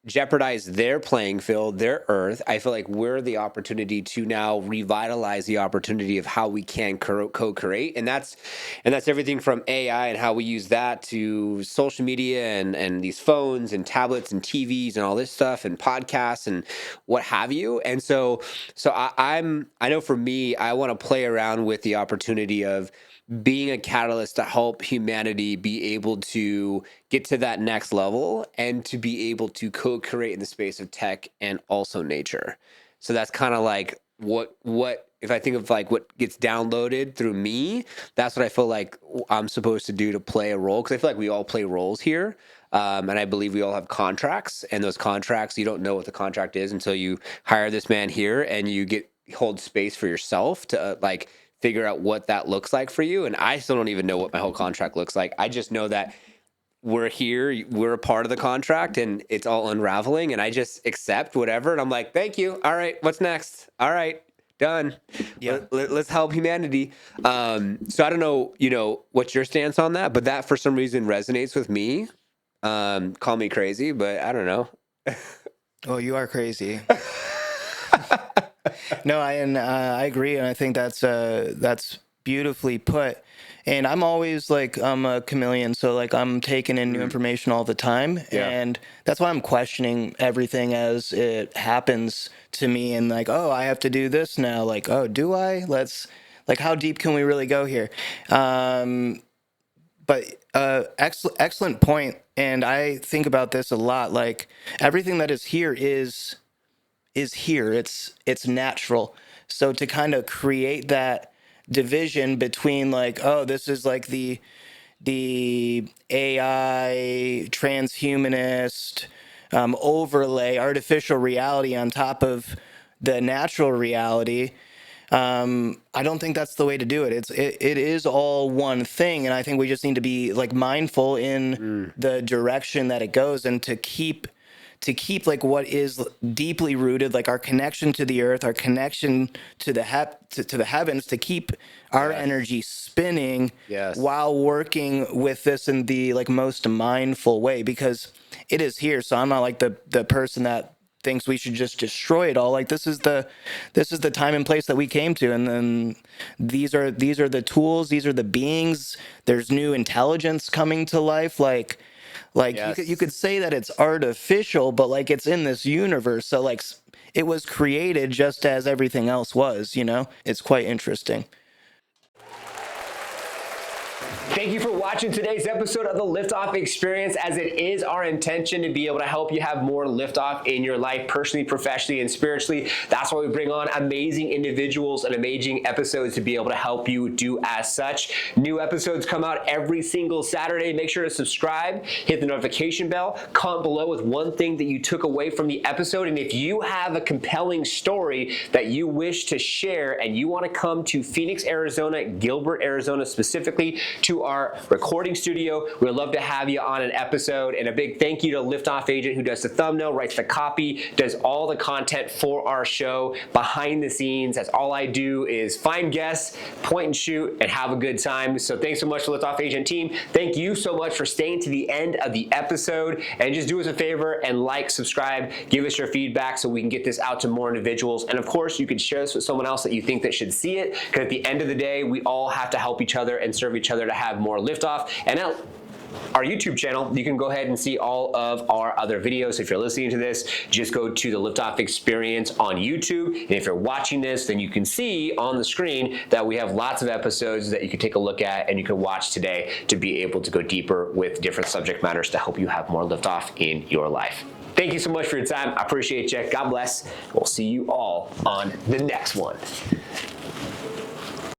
jeopardize their playing field, their Earth. I feel like we're the opportunity to now revitalize the opportunity of how we can co-create, and that's everything from AI and how we use that, to social media and these phones and tablets and TVs and all this stuff and podcasts and what have you. And so I know for me, I want to play around with the opportunity of being a catalyst to help humanity be able to get to that next level and to be able to co-create in the space of tech and also nature. So that's kind of like what if I think of like what gets downloaded through me, that's what I feel like I'm supposed to do to play a role, because I feel like we all play roles here. And I believe we all have contracts, and those contracts, you don't know what the contract is until you hire this man here and you hold space for yourself to figure out what that looks like for you. And I still don't even know what my whole contract looks like. I just know that we're here, we're a part of the contract, and it's all unraveling, and I just accept whatever. And I'm like, thank you. All right, what's next? All right, done. Yeah. Let's help humanity. So I don't know, what's your stance on that, but that for some reason resonates with me. Call me crazy, but I don't know. Oh, you are crazy. No, I agree, and I think that's beautifully put. And I'm always like, I'm a chameleon, so like I'm taking in new information all the time, and that's why I'm questioning everything as it happens to me, and like, oh, I have to do this now. Like, oh, do I? How deep can we really go here? But excellent point, and I think about this a lot. Like, everything that is here is here. It's natural. So to kind of create that division between like, oh, this is like the AI transhumanist overlay, artificial reality on top of the natural reality. I don't think that's the way to do it. It is all one thing, and I think we just need to be like mindful in the direction that it goes, and to keep like what is deeply rooted, like our connection to the earth, our connection to the to the heavens, to keep our energy spinning while working with this in the like most mindful way, because it is here. So I'm not like the person that thinks we should just destroy it all. Like, this is the time and place that we came to, and then these are the tools, these are the beings. There's new intelligence coming to life. Like you could say that it's artificial, but like it's in this universe. So like it was created just as everything else was, It's quite interesting. Thank you for watching today's episode of the Liftoff Experience, as it is our intention to be able to help you have more liftoff in your life, personally, professionally, and spiritually. That's why we bring on amazing individuals and amazing episodes to be able to help you do as such. New episodes come out every single Saturday. Make sure to subscribe, hit the notification bell, comment below with one thing that you took away from the episode. And if you have a compelling story that you wish to share and you want to come to Phoenix, Arizona, Gilbert, Arizona specifically, to our recording studio, we'd love to have you on an episode. And a big thank you to Liftoff Agent, who does the thumbnail, writes the copy, does all the content for our show behind the scenes. That's all I do is find guests, point and shoot, and have a good time. So thanks so much to Liftoff Agent team. Thank you so much for staying to the end of the episode. And just do us a favor and like, subscribe, give us your feedback so we can get this out to more individuals. And of course, you could share this with someone else that you think that should see it, because at the end of the day, we all have to help each other and serve each other to have more liftoff. And now, our YouTube channel, you can go ahead and see all of our other videos. If you're listening to this, just go to the Liftoff Experience on YouTube. And if you're watching this, then you can see on the screen that we have lots of episodes that you can take a look at and you can watch today to be able to go deeper with different subject matters to help you have more liftoff in your life. Thank you so much for your time. I appreciate you. God bless. We'll see you all on the next one.